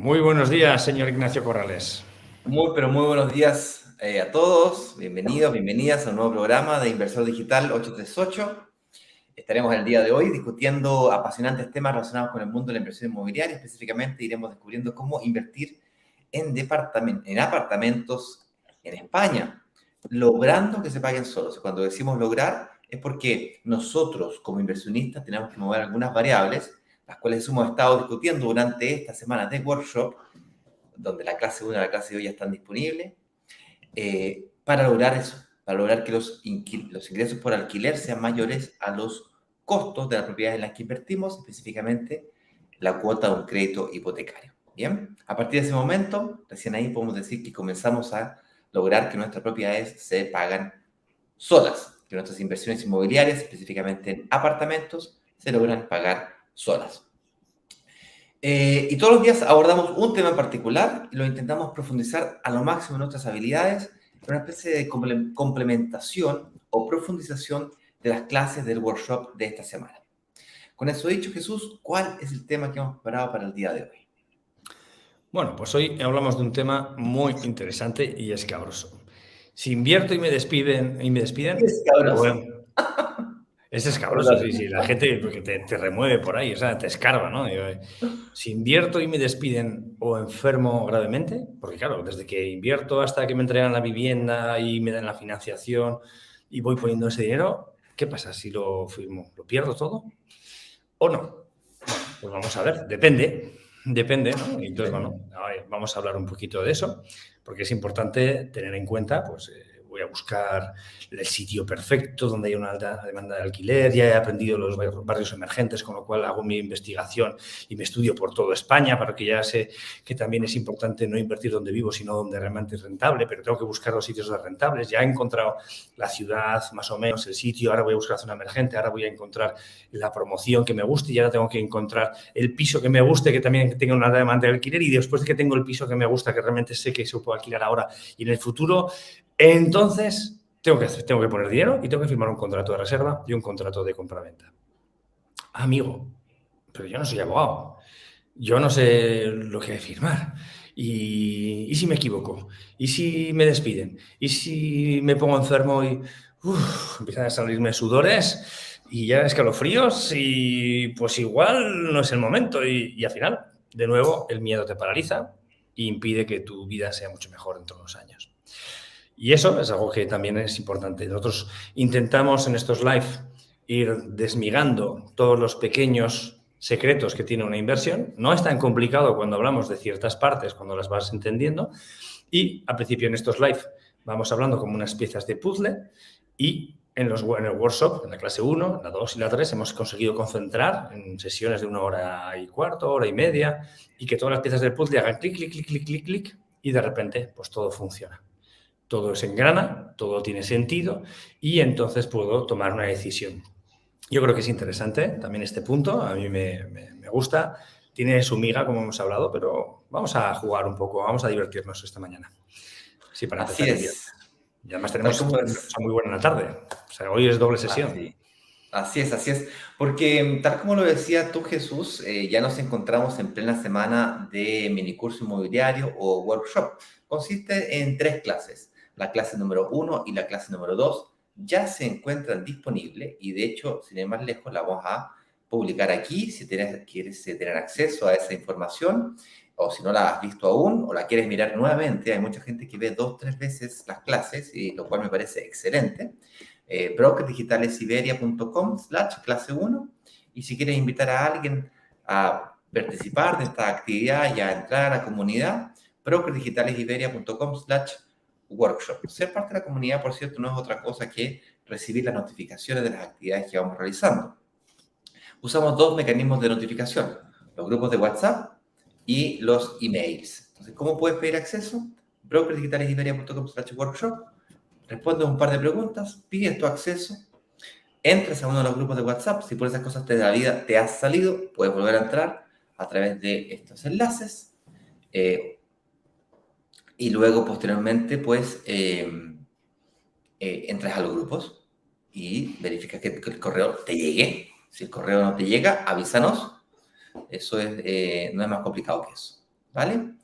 Muy buenos días, señor Ignacio Corrales. Pero muy buenos días a todos. Bienvenidos, bienvenidas a un nuevo programa de Inversor Digital 838. Estaremos el día de hoy discutiendo apasionantes temas relacionados con el mundo de la inversión inmobiliaria. Específicamente iremos descubriendo cómo invertir en apartamentos en España, logrando que se paguen solos. Cuando decimos lograr es porque nosotros como inversionistas tenemos que mover algunas variables, las cuales hemos estado discutiendo durante estas semanas de workshop, donde la clase 1 y la clase 2 ya están disponibles, para lograr eso, para lograr que los ingresos por alquiler sean mayores a los costos de las propiedades en las que invertimos, específicamente la cuota de un crédito hipotecario. Bien, a partir de ese momento, recién ahí podemos decir que comenzamos a lograr que nuestras propiedades se pagan solas, que nuestras inversiones inmobiliarias, específicamente en apartamentos, se logran pagar solas. Y todos los días abordamos un tema en particular y lo intentamos profundizar a lo máximo en nuestras habilidades, en una especie de complementación o profundización de las clases del workshop de esta semana. Con eso dicho, Jesús, ¿cuál es el tema que hemos preparado para el día de hoy? Bueno, pues hoy hablamos de un tema muy interesante y escabroso. Si invierto y me despiden, Es cabroso. bueno, es escabroso, Perdón. sí, la gente porque te remueve por ahí, o sea, te escarba, ¿no? Si invierto y me despiden o enfermo gravemente, porque claro, desde que invierto hasta que me entregan la vivienda y me dan la financiación y voy poniendo ese dinero, ¿qué pasa si lo firmo? ¿Lo pierdo todo o no? Bueno, pues vamos a ver, depende, ¿no? Entonces, bueno, vamos a hablar un poquito de eso, porque es importante tener en cuenta, pues voy a buscar el sitio perfecto donde hay una alta demanda de alquiler, ya he aprendido los barrios emergentes, con lo cual hago mi investigación y me estudio por toda España, para que ya sé que también es importante no invertir donde vivo, sino donde realmente es rentable, pero tengo que buscar los sitios rentables. Ya he encontrado la ciudad, más o menos, el sitio, ahora voy a buscar la zona emergente, ahora voy a encontrar la promoción que me guste y ahora tengo que encontrar el piso que me guste, que también tenga una demanda de alquiler, y después de que tengo el piso que me gusta, que realmente sé que se puede alquilar ahora y en el futuro, entonces tengo que poner dinero y tengo que firmar un contrato de reserva y un contrato de compraventa. Amigo, pero yo no soy abogado, yo no sé lo que hay que firmar. ¿Y si me equivoco? ¿Y si me despiden? ¿Y si me pongo enfermo y empiezan a salirme sudores y ya escalofríos y pues igual no es el momento? Y al final, de nuevo, el miedo te paraliza e impide que tu vida sea mucho mejor dentro de unos años. Y eso es algo que también es importante. Nosotros intentamos en estos live ir desmigando todos los pequeños secretos que tiene una inversión. No es tan complicado cuando hablamos de ciertas partes, cuando las vas entendiendo. Y al principio en estos live vamos hablando como unas piezas de puzzle, y en el workshop, en la clase 1, la 2 y la 3, hemos conseguido concentrar en sesiones de 1 hora y cuarto, 1 hora y media, y que todas las piezas del puzzle hagan clic, clic, clic, clic, clic, clic, y de repente pues todo funciona. Todo se engrana, todo tiene sentido y entonces puedo tomar una decisión. Yo creo que es interesante también este punto, a mí me gusta, tiene su miga, como hemos hablado, pero vamos a jugar un poco, vamos a divertirnos esta mañana. Sí, para Así empezar el día. es. Y además Tal tenemos como una es. cosa muy buena en la tarde. O sea, hoy es doble sesión. Así es. Porque tal como lo decía tú, Jesús, ya nos encontramos en plena semana de minicurso inmobiliario o workshop. Consiste en 3 clases. La clase número 1 y la clase número 2 ya se encuentran disponibles y de hecho, sin ir más lejos, la vamos a publicar aquí si quieres tener acceso a esa información, o si no la has visto aún o la quieres mirar nuevamente. Hay mucha gente que ve 2, 3 veces las clases, y lo cual me parece excelente. Brokerdigitalesiberia.com/clase 1, y si quieres invitar a alguien a participar de esta actividad y a entrar a la comunidad, brokerdigitalesiberia.com/workshop. Ser parte de la comunidad, por cierto, no es otra cosa que recibir las notificaciones de las actividades que vamos realizando. Usamos 2 mecanismos de notificación: los grupos de WhatsApp y los emails. Entonces, ¿cómo puedes pedir acceso? brokerdigitalesiberia.com/workshop. Respondes un par de preguntas, pides tu acceso, entras a uno de los grupos de WhatsApp. Si por esas cosas te has salido, puedes volver a entrar a través de estos enlaces. Y luego, posteriormente, pues, entras a los grupos y verificas que el correo te llegue. Si el correo no te llega, avísanos. Eso no es más complicado que eso. ¿vale?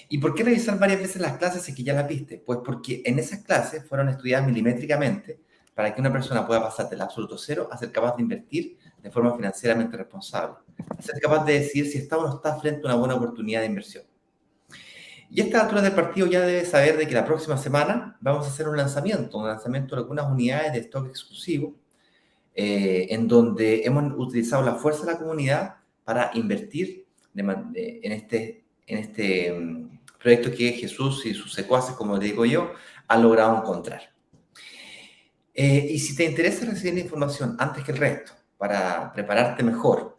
¿Y por qué revisar varias veces las clases si es que ya las viste? Pues porque en esas clases fueron estudiadas milimétricamente para que una persona pueda pasar del absoluto cero a ser capaz de invertir de forma financieramente responsable, a ser capaz de decidir si está o no está frente a una buena oportunidad de inversión. Y a esta altura del partido ya debes saber de que la próxima semana vamos a hacer un lanzamiento de algunas unidades de stock exclusivo, en donde hemos utilizado la fuerza de la comunidad para invertir en este proyecto que Jesús y sus secuaces, como le digo yo, han logrado encontrar. Y si te interesa recibir la información antes que el resto, para prepararte mejor,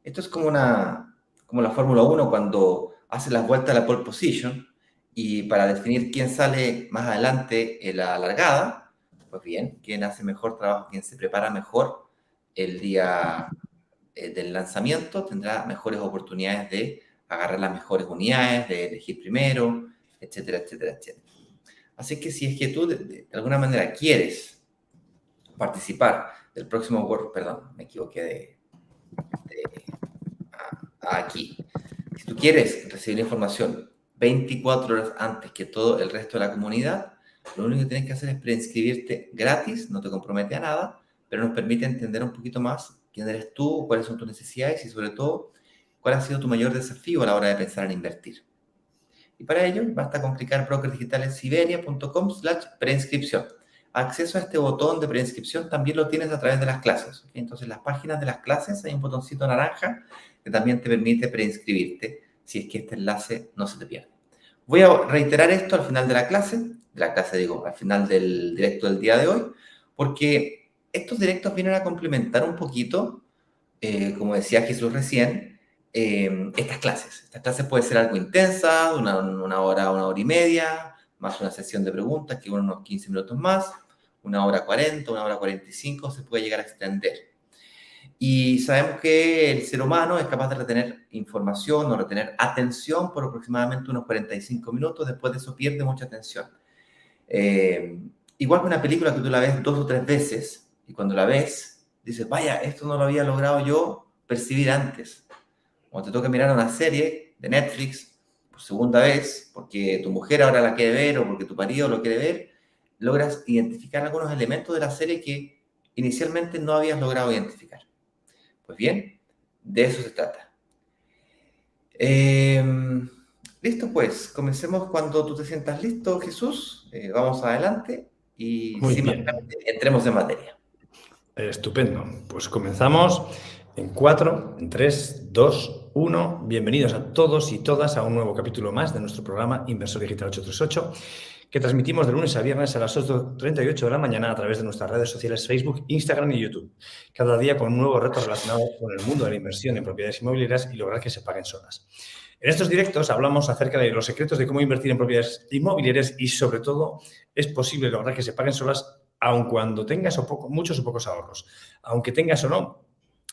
esto es como la Fórmula 1 cuando hace las vueltas a la pole position y para definir quién sale más adelante en la largada, pues bien, quién hace mejor trabajo, quién se prepara mejor el día del lanzamiento, tendrá mejores oportunidades de agarrar las mejores unidades, de elegir primero, etcétera, etcétera, etcétera. Así que si es que tú de alguna manera quieres participar del próximo World, perdón, me equivoqué aquí. Si tú quieres recibir información 24 horas antes que todo el resto de la comunidad, lo único que tienes que hacer es preinscribirte gratis, no te compromete a nada, pero nos permite entender un poquito más quién eres tú, cuáles son tus necesidades y sobre todo, cuál ha sido tu mayor desafío a la hora de pensar en invertir. Y para ello, basta con clicar brokerdigitalessiberia.com/preinscripción. Acceso a este botón de preinscripción también lo tienes a través de las clases. ¿Okay? Entonces, en las páginas de las clases hay un botoncito naranja que también te permite preinscribirte si es que este enlace no se te pierde. Voy a reiterar esto al final de la clase digo, al final del directo del día de hoy, porque estos directos vienen a complementar un poquito, como decía Jesús recién, estas clases. Estas clases pueden ser algo intensas, una hora y media, más una sesión de preguntas que unos 15 minutos más, 1 hora 40, 1 hora 45, se puede llegar a extender. Y sabemos que el ser humano es capaz de retener información o retener atención por aproximadamente unos 45 minutos, después de eso pierde mucha atención. Igual que una película que tú la ves 2 o 3 veces, y cuando la ves, dices, vaya, esto no lo había logrado yo percibir antes. Cuando te toca mirar una serie de Netflix por segunda vez, porque tu mujer ahora la quiere ver o porque tu marido lo quiere ver, logras identificar algunos elementos de la serie que inicialmente no habías logrado identificar. Pues bien, de eso se trata. Listo, pues, comencemos cuando tú te sientas listo, Jesús. Vamos adelante y Muy bien. Entremos en materia. Estupendo. Pues comenzamos en 4, en 3, 2, 1. Bienvenidos a todos y todas a un nuevo capítulo más de nuestro programa Inversor Digital 838, que transmitimos de lunes a viernes a las 8:38 de la mañana a través de nuestras redes sociales Facebook, Instagram y YouTube. Cada día con un nuevo reto relacionado con el mundo de la inversión en propiedades inmobiliarias y lograr que se paguen solas. En estos directos hablamos acerca de los secretos de cómo invertir en propiedades inmobiliarias y, sobre todo, es posible lograr que se paguen solas aun cuando tengas muchos o pocos ahorros. Aunque tengas o no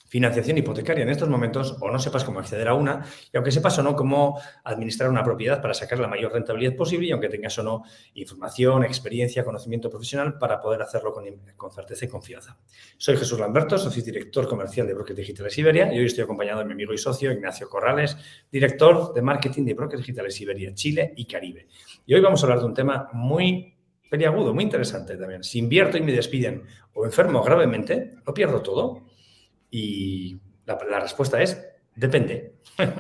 financiación hipotecaria en estos momentos o no sepas cómo acceder a una, y aunque sepas o no cómo administrar una propiedad para sacar la mayor rentabilidad posible, y aunque tengas o no información, experiencia, conocimiento profesional para poder hacerlo con certeza y confianza. Soy Jesús Lamberto, socio director comercial de Brokers Digitales Iberia, y hoy estoy acompañado de mi amigo y socio Ignacio Corrales, director de marketing de Brokers Digitales Iberia, Chile y Caribe. Y hoy vamos a hablar de un tema muy peliagudo, muy interesante también. Si invierto y me despiden o enfermo gravemente, ¿lo pierdo todo? Y la respuesta es, depende.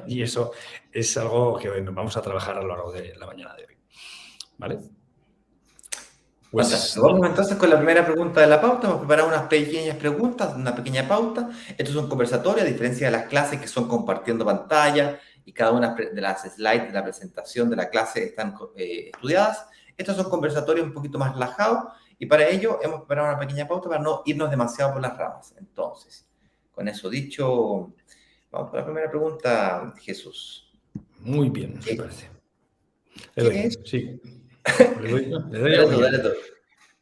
Y eso es algo que vamos a trabajar a lo largo de la mañana de hoy. ¿Vale? Pues vamos entonces con la primera pregunta de la pauta. Hemos preparado unas pequeñas preguntas, una pequeña pauta. Esto es un conversatorio, a diferencia de las clases que son compartiendo pantalla y cada una de las slides de la presentación de la clase están estudiadas. Estos son conversatorios un poquito más relajados y para ello hemos preparado una pequeña pauta para no irnos demasiado por las ramas. Entonces, con eso dicho, vamos con la primera pregunta, Jesús. Muy bien, me parece. ¿Qué es? Sí. Le doy.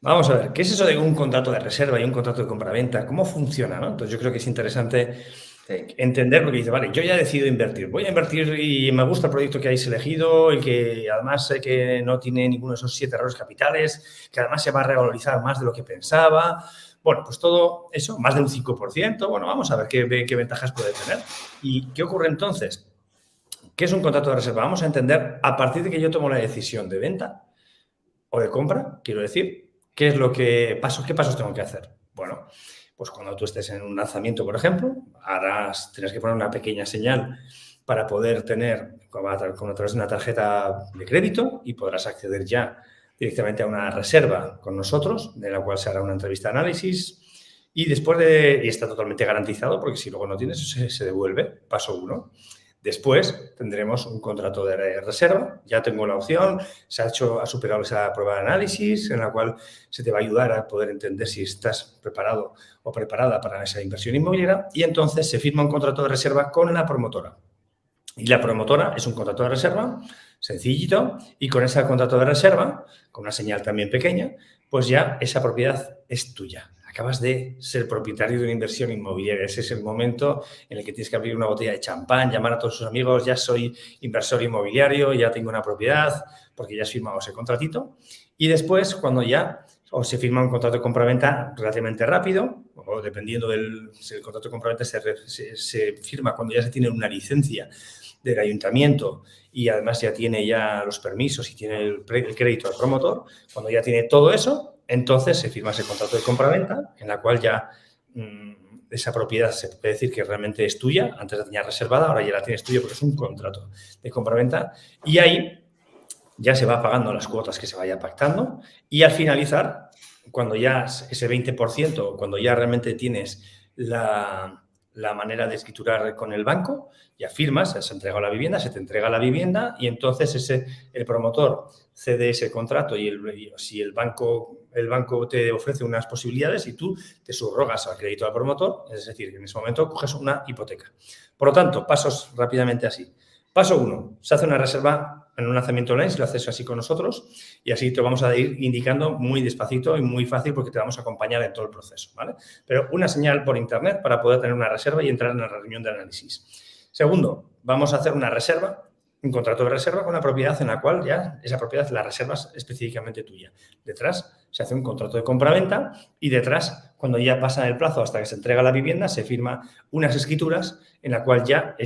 Vamos a ver, ¿qué es eso de un contrato de reserva y un contrato de compraventa? ¿Cómo funciona, no? Entonces yo creo que es interesante entender, porque dice, vale, yo ya he decidido invertir, voy a invertir y me gusta el proyecto que habéis elegido, el que además sé que no tiene ninguno de esos 7 errores capitales, que además se va a revalorizar más de lo que pensaba. Bueno, pues todo eso, más de un 5%, bueno, vamos a ver qué ventajas puede tener. ¿Y qué ocurre entonces? ¿Qué es un contrato de reserva? Vamos a entender, a partir de que yo tomo la decisión de venta o de compra, quiero decir, qué pasos tengo que hacer. Bueno, pues cuando tú estés en un lanzamiento, por ejemplo, tendrás que poner una pequeña señal para poder tener a través de una tarjeta de crédito y podrás acceder ya directamente a una reserva con nosotros, de la cual se hará una entrevista de análisis y y está totalmente garantizado, porque si luego no tienes, se devuelve, paso 1. Después tendremos un contrato de reserva, ya tengo la opción, ha superado esa prueba de análisis en la cual se te va a ayudar a poder entender si estás preparado o preparada para esa inversión inmobiliaria y entonces se firma un contrato de reserva con la promotora. Y la promotora es un contrato de reserva sencillito y con ese contrato de reserva, con una señal también pequeña, pues ya esa propiedad es tuya. Acabas de ser propietario de una inversión inmobiliaria. Ese es el momento en el que tienes que abrir una botella de champán, llamar a todos tus amigos, ya soy inversor inmobiliario, ya tengo una propiedad, porque ya has firmado ese contratito. Y después, cuando ya se firma un contrato de compraventa relativamente rápido, o dependiendo si el contrato de compraventa se firma cuando ya se tiene una licencia del ayuntamiento y además ya tiene ya los permisos y tiene el crédito al promotor, cuando ya tiene todo eso, entonces se firma ese contrato de compraventa en la cual ya esa propiedad se puede decir que realmente es tuya, antes la tenías reservada, ahora ya la tienes tuya porque es un contrato de compraventa y ahí ya se va pagando las cuotas que se vaya pactando y al finalizar, cuando ya ese 20%, cuando ya realmente tienes la manera de escriturar con el banco, ya firmas, se te entrega la vivienda y entonces el promotor cede ese contrato y si el banco te ofrece unas posibilidades y tú te subrogas al crédito al promotor, es decir, en ese momento coges una hipoteca. Por lo tanto, pasos rápidamente así. Paso 1, se hace una reserva en un lanzamiento online, si lo haces así con nosotros y así te vamos a ir indicando muy despacito y muy fácil porque te vamos a acompañar en todo el proceso, ¿vale? Pero una señal por internet para poder tener una reserva y entrar en la reunión de análisis. Segundo, vamos a hacer una reserva, un contrato de reserva con una propiedad en la cual ya esa propiedad la reserva es específicamente tuya. Detrás se hace un contrato de compraventa y detrás, cuando ya pasa el plazo hasta que se entrega la vivienda, se firma unas escrituras en la cual ya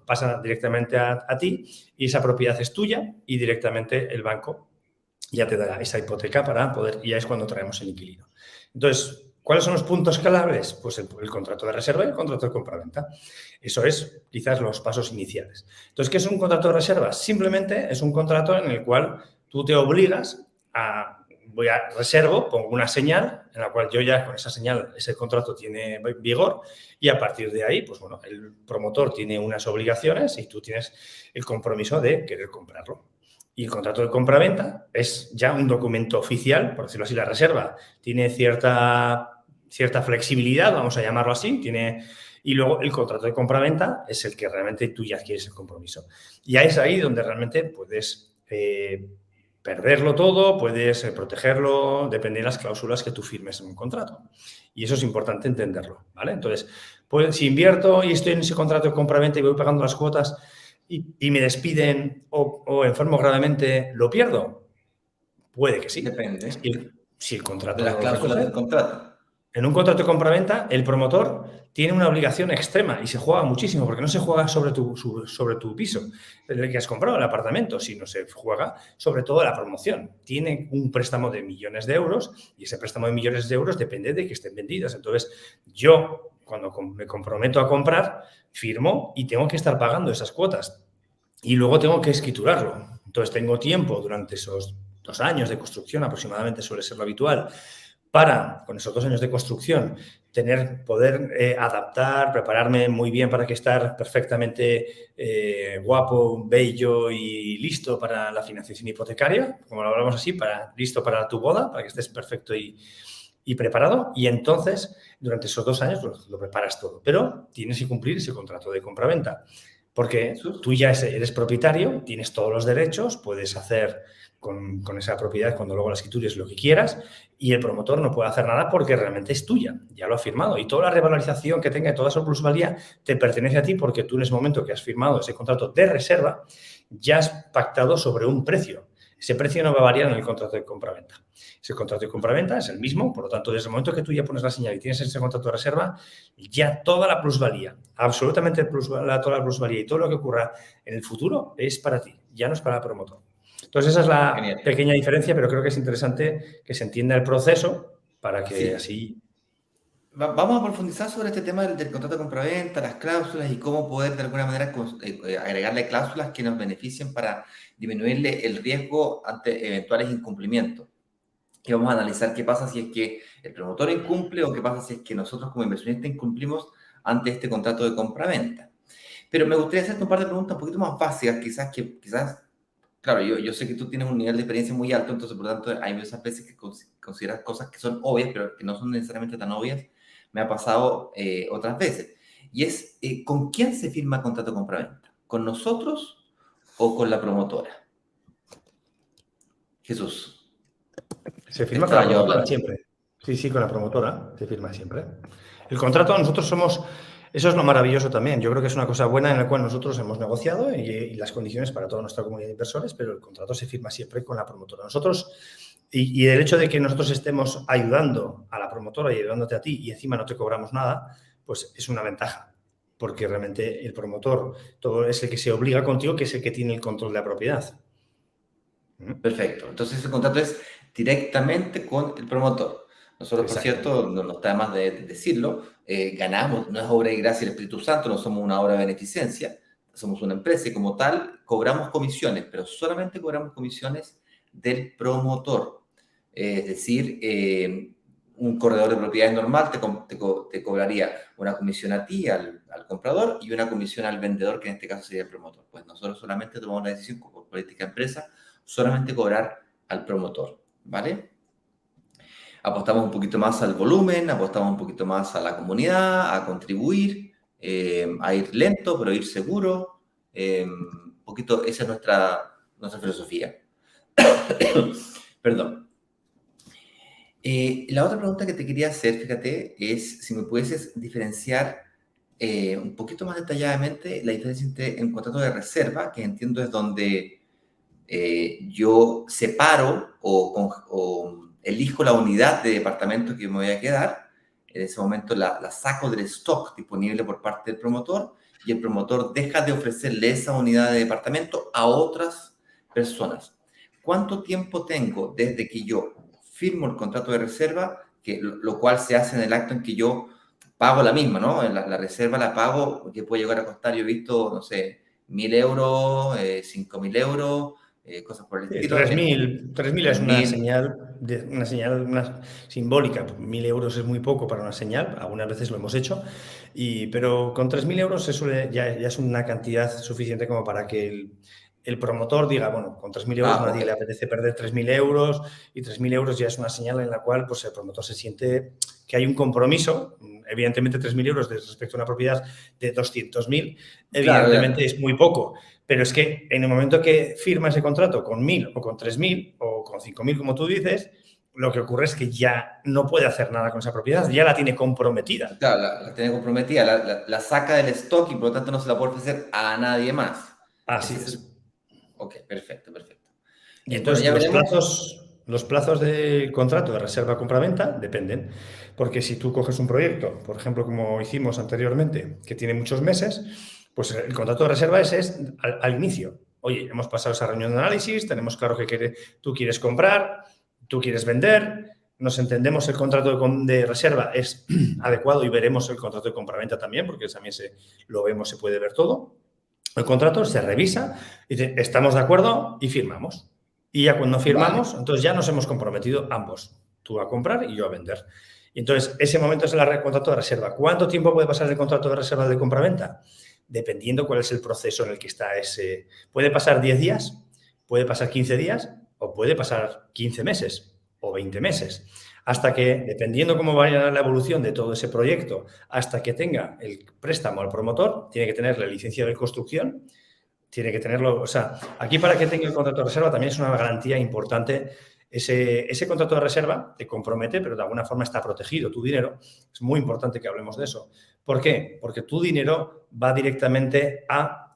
pasa directamente a ti y esa propiedad es tuya y directamente el banco ya te dará esa hipoteca para poder, y ya es cuando traemos el inquilino. Entonces, ¿cuáles son los puntos claves? Pues el contrato de reserva y el contrato de compraventa. Eso es quizás los pasos iniciales. Entonces, ¿qué es un contrato de reserva? Simplemente es un contrato en el cual tú te obligas reservo, pongo una señal en la cual yo ya con esa señal, ese contrato tiene vigor y a partir de ahí, pues bueno, el promotor tiene unas obligaciones y tú tienes el compromiso de querer comprarlo. Y el contrato de compraventa es ya un documento oficial, por decirlo así, la reserva tiene cierta flexibilidad, vamos a llamarlo así, y luego el contrato de compraventa es el que realmente tú ya adquieres el compromiso. Y es ahí donde realmente puedes perderlo todo, puedes protegerlo, depende de las cláusulas que tú firmes en un contrato. Y eso es importante entenderlo, ¿vale? Entonces, pues, si invierto y estoy en ese contrato de compraventa y voy pagando las cuotas y me despiden o enfermo gravemente, ¿lo pierdo? Puede que sí. Depende. Si el contrato de las cláusulas del contrato. En un contrato de compraventa, el promotor tiene una obligación extrema y se juega muchísimo porque no se juega sobre tu piso, el que has comprado, el apartamento, sino se juega sobre todo la promoción. Tiene un préstamo de millones de euros y ese préstamo de millones de euros depende de que estén vendidas. Entonces, yo, cuando me comprometo a comprar, firmo y tengo que estar pagando esas cuotas y luego tengo que escriturarlo. Entonces, tengo tiempo durante esos 2 años de construcción, aproximadamente suele ser lo habitual, para, con esos 2 años de construcción, poder adaptar, prepararme muy bien para que estar perfectamente guapo, bello y listo para la financiación hipotecaria, como lo hablamos así, listo para tu boda, para que estés perfecto y preparado. Y entonces, durante esos 2 años lo preparas todo. Pero tienes que cumplir ese contrato de compraventa, porque tú ya eres propietario, tienes todos los derechos, puedes hacer con esa propiedad cuando luego la escritures lo que quieras y el promotor no puede hacer nada porque realmente es tuya, ya lo ha firmado y toda la revalorización que tenga, toda esa plusvalía te pertenece a ti porque tú en ese momento que has firmado ese contrato de reserva ya has pactado sobre un precio. ese precio no va a variar en el contrato de compraventa. Ese contrato de compraventa es el mismo, por lo tanto, desde el momento que tú ya pones la señal y tienes ese contrato de reserva, ya toda la plusvalía, absolutamente toda la plusvalía y todo lo que ocurra en el futuro es para ti, ya no es para el promotor. Entonces, esa es la pequeña diferencia, pero creo que es interesante que se entienda el proceso para que así... Vamos a profundizar sobre este tema del contrato de compraventa, las cláusulas y cómo poder de alguna manera agregarle cláusulas que nos beneficien para disminuirle el riesgo ante eventuales incumplimientos. Y vamos a analizar qué pasa si es que el promotor incumple o qué pasa si es que nosotros como inversionistas incumplimos ante este contrato de compraventa. Pero me gustaría hacerte un par de preguntas un poquito más básicas, quizás claro, yo sé que tú tienes un nivel de experiencia muy alto, entonces por lo tanto hay muchas veces que consideras cosas que son obvias, pero que no son necesariamente tan obvias. Me ha pasado otras veces. Y es, ¿con quién se firma contrato de compraventa? ¿Con nosotros o con la promotora? Jesús. Se firma con la promotora siempre. Sí, con la promotora se firma siempre. El contrato, nosotros somos... Eso es lo maravilloso también. Yo creo que es una cosa buena en la cual nosotros hemos negociado y las condiciones para toda nuestra comunidad de inversores, pero el contrato se firma siempre con la promotora. Nosotros, y el hecho de que nosotros estemos ayudando a la promotora y ayudándote a ti y encima no te cobramos nada, pues es una ventaja. Porque realmente el promotor todo es el que se obliga contigo, que es el que tiene el control de la propiedad. Perfecto. Entonces, el contrato es directamente con el promotor. Nosotros, por cierto, no está de más de decirlo, ganamos, no es obra de gracia del Espíritu Santo, no somos una obra de beneficencia, somos una empresa y como tal cobramos comisiones, pero solamente cobramos comisiones del promotor. Es decir, un corredor de propiedades normal te cobraría una comisión a ti, al comprador, y una comisión al vendedor, que en este caso sería el promotor. Pues nosotros solamente tomamos la decisión como política de empresa, solamente cobrar al promotor, ¿vale? Apostamos un poquito más al volumen, apostamos un poquito más a la comunidad, a contribuir, a ir lento, pero ir seguro. Un poquito, esa es nuestra filosofía. Perdón. La otra pregunta que te quería hacer, fíjate, es si me pudieses diferenciar un poquito más detalladamente la diferencia entre un contrato de reserva, que entiendo es donde yo separo o elijo la unidad de departamento que me voy a quedar. En ese momento la saco del stock disponible por parte del promotor y el promotor deja de ofrecerle esa unidad de departamento a otras personas. ¿Cuánto tiempo tengo desde que yo firmo el contrato de reserva, lo cual se hace en el acto en que yo pago la misma, ¿no? La reserva la pago, que puede llegar a costar, yo he visto, no sé, 1.000 euros, 5.000 euros, cosas por el estilo. 3.000 es una señal simbólica. 1.000 euros es muy poco para una señal, algunas veces lo hemos hecho, pero con 3.000 euros ya es una cantidad suficiente como para que el promotor diga, bueno, con 3.000 euros nadie le apetece perder 3.000 euros y 3.000 euros ya es una señal en la cual pues, el promotor se siente que hay un compromiso. Evidentemente 3.000 euros respecto a una propiedad de 200.000, evidentemente es muy poco. Pero es que en el momento que firma ese contrato con 1.000 o con 3.000 o con 5.000, como tú dices, lo que ocurre es que ya no puede hacer nada con esa propiedad, ya la tiene comprometida. Claro, la tiene comprometida, la saca del stock y por lo tanto no se la puede ofrecer a nadie más. Así es. Ok, perfecto. Y entonces los plazos del contrato de reserva-compraventa dependen, porque si tú coges un proyecto, por ejemplo, como hicimos anteriormente, que tiene muchos meses, pues el contrato de reserva es al inicio. Oye, hemos pasado esa reunión de análisis, tenemos claro que tú quieres comprar, tú quieres vender, nos entendemos, el contrato de reserva es adecuado y veremos el contrato de compraventa también, porque también lo vemos, se puede ver todo. El contrato se revisa, y dice, estamos de acuerdo y firmamos. Y ya cuando firmamos, entonces ya nos hemos comprometido ambos, tú a comprar y yo a vender. Y entonces, ese momento es el contrato de reserva. ¿Cuánto tiempo puede pasar el contrato de reserva de compraventa? Dependiendo cuál es el proceso en el que está ese. Puede pasar 10 días, puede pasar 15 días o puede pasar 15 meses o 20 meses. Hasta que, dependiendo cómo vaya la evolución de todo ese proyecto, hasta que tenga el préstamo al promotor, tiene que tener la licencia de construcción, tiene que tenerlo, o sea, aquí para que tenga el contrato de reserva también es una garantía importante. Ese contrato de reserva te compromete, pero de alguna forma está protegido. Tu dinero, es muy importante que hablemos de eso. ¿Por qué? Porque tu dinero va directamente a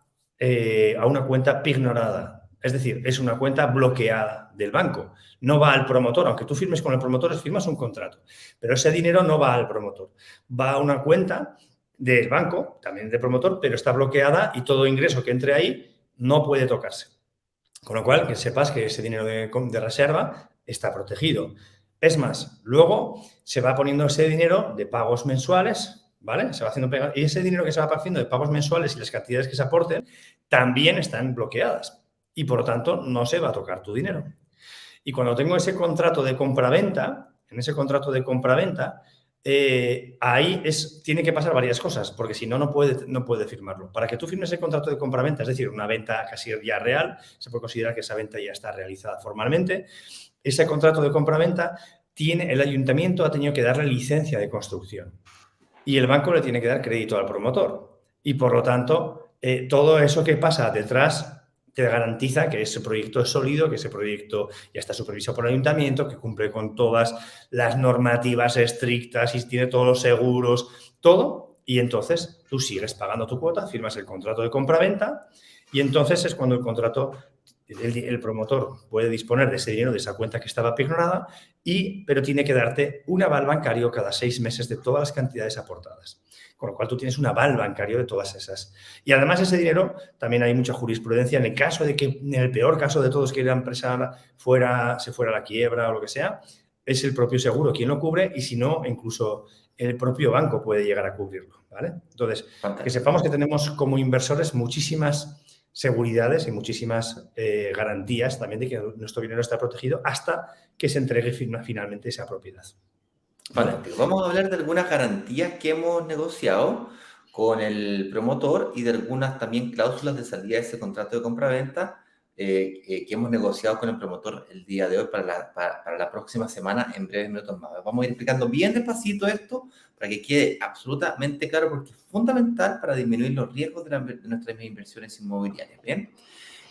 una cuenta pignorada. Es decir, es una cuenta bloqueada del banco. No va al promotor, aunque tú firmes con el promotor, firmas un contrato. Pero ese dinero no va al promotor. Va a una cuenta del banco, también del promotor, pero está bloqueada y todo ingreso que entre ahí no puede tocarse. Con lo cual, que sepas que ese dinero de reserva está protegido. Es más, luego se va poniendo ese dinero de pagos mensuales, ¿vale? Se va haciendo y ese dinero que se va haciendo de pagos mensuales y las cantidades que se aporten también están bloqueadas y, por lo tanto, no se va a tocar tu dinero. Y cuando tengo ese contrato de compraventa, en ese contrato de compraventa, ahí tiene que pasar varias cosas, porque si no, no puede firmarlo. Para que tú firmes el contrato de compraventa, es decir, una venta casi ya real, se puede considerar que esa venta ya está realizada formalmente. Ese contrato de compraventa, el ayuntamiento ha tenido que darle licencia de construcción y el banco le tiene que dar crédito al promotor. Y, por lo tanto, todo eso que pasa detrás te garantiza que ese proyecto es sólido, que ese proyecto ya está supervisado por el ayuntamiento, que cumple con todas las normativas estrictas y tiene todos los seguros, todo. Y entonces tú sigues pagando tu cuota, firmas el contrato de compraventa y entonces es cuando el promotor puede disponer de ese dinero, de esa cuenta que estaba pignorada, pero tiene que darte un aval bancario cada 6 meses de todas las cantidades aportadas. Con lo cual tú tienes un aval bancario de todas esas. Y además ese dinero, también hay mucha jurisprudencia, en el caso de que, en el peor caso de todos, que la empresa se fuera a la quiebra o lo que sea, es el propio seguro quien lo cubre y si no, incluso el propio banco puede llegar a cubrirlo, ¿vale? Entonces, que sepamos que tenemos como inversores muchísimas seguridades y muchísimas garantías también de que nuestro dinero está protegido hasta que se entregue finalmente esa propiedad. ¿Vale? Vamos a hablar de algunas garantías que hemos negociado con el promotor y de algunas también cláusulas de salida de ese contrato de compraventa que hemos negociado con el promotor el día de hoy para la próxima semana en breves minutos más. Vamos a ir explicando bien despacito esto para que quede absolutamente claro porque es fundamental para disminuir los riesgos de nuestras inversiones inmobiliarias. ¿Bien?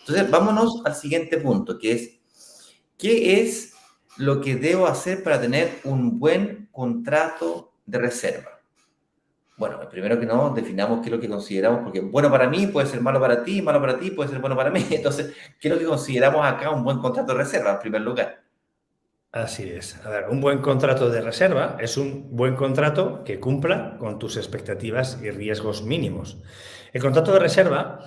Entonces, vámonos al siguiente punto, que es ¿qué es lo que debo hacer para tener un buen contrato de reserva? Bueno, primero que no, definamos qué es lo que consideramos, porque bueno para mí puede ser malo para ti puede ser bueno para mí. Entonces, ¿qué es lo que consideramos acá un buen contrato de reserva, en primer lugar? Así es. A ver, un buen contrato de reserva es un buen contrato que cumpla con tus expectativas y riesgos mínimos. El contrato de reserva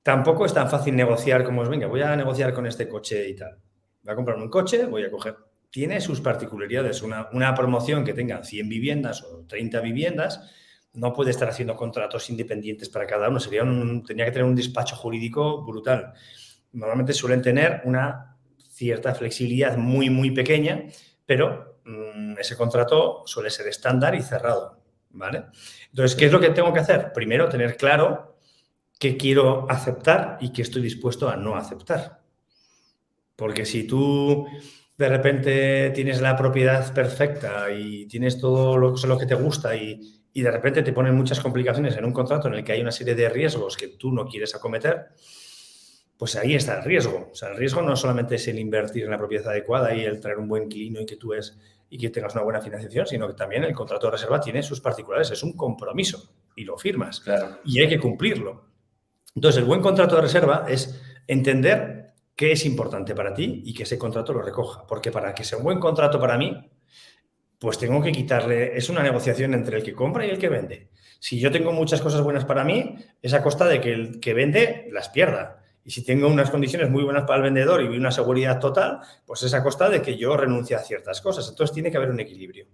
tampoco es tan fácil negociar como es, venga, voy a negociar con este coche y tal. Voy a comprarme un coche, voy a coger. Tiene sus particularidades. Una promoción que tenga 100 viviendas o 30 viviendas no puede estar haciendo contratos independientes para cada uno. Tendría que tener un despacho jurídico brutal. Normalmente suelen tener una cierta flexibilidad muy, muy pequeña, pero ese contrato suele ser estándar y cerrado, ¿vale? Entonces, ¿qué es lo que tengo que hacer? Primero, tener claro qué quiero aceptar y qué estoy dispuesto a no aceptar. Porque si tú de repente tienes la propiedad perfecta y tienes todo lo que te gusta y de repente te ponen muchas complicaciones en un contrato en el que hay una serie de riesgos que tú no quieres acometer, pues ahí está el riesgo. O sea, el riesgo no solamente es el invertir en la propiedad adecuada y el traer un buen inquilino y que tengas una buena financiación, sino que también el contrato de reserva tiene sus particularidades. Es un compromiso y lo firmas. Claro. Y hay que cumplirlo. Entonces, el buen contrato de reserva es entender qué es importante para ti y que ese contrato lo recoja. Porque para que sea un buen contrato para mí, pues tengo que quitarle... Es una negociación entre el que compra y el que vende. Si yo tengo muchas cosas buenas para mí, es a costa de que el que vende las pierda. Y si tengo unas condiciones muy buenas para el vendedor y una seguridad total, pues es a costa de que yo renuncie a ciertas cosas. Entonces tiene que haber un equilibrio.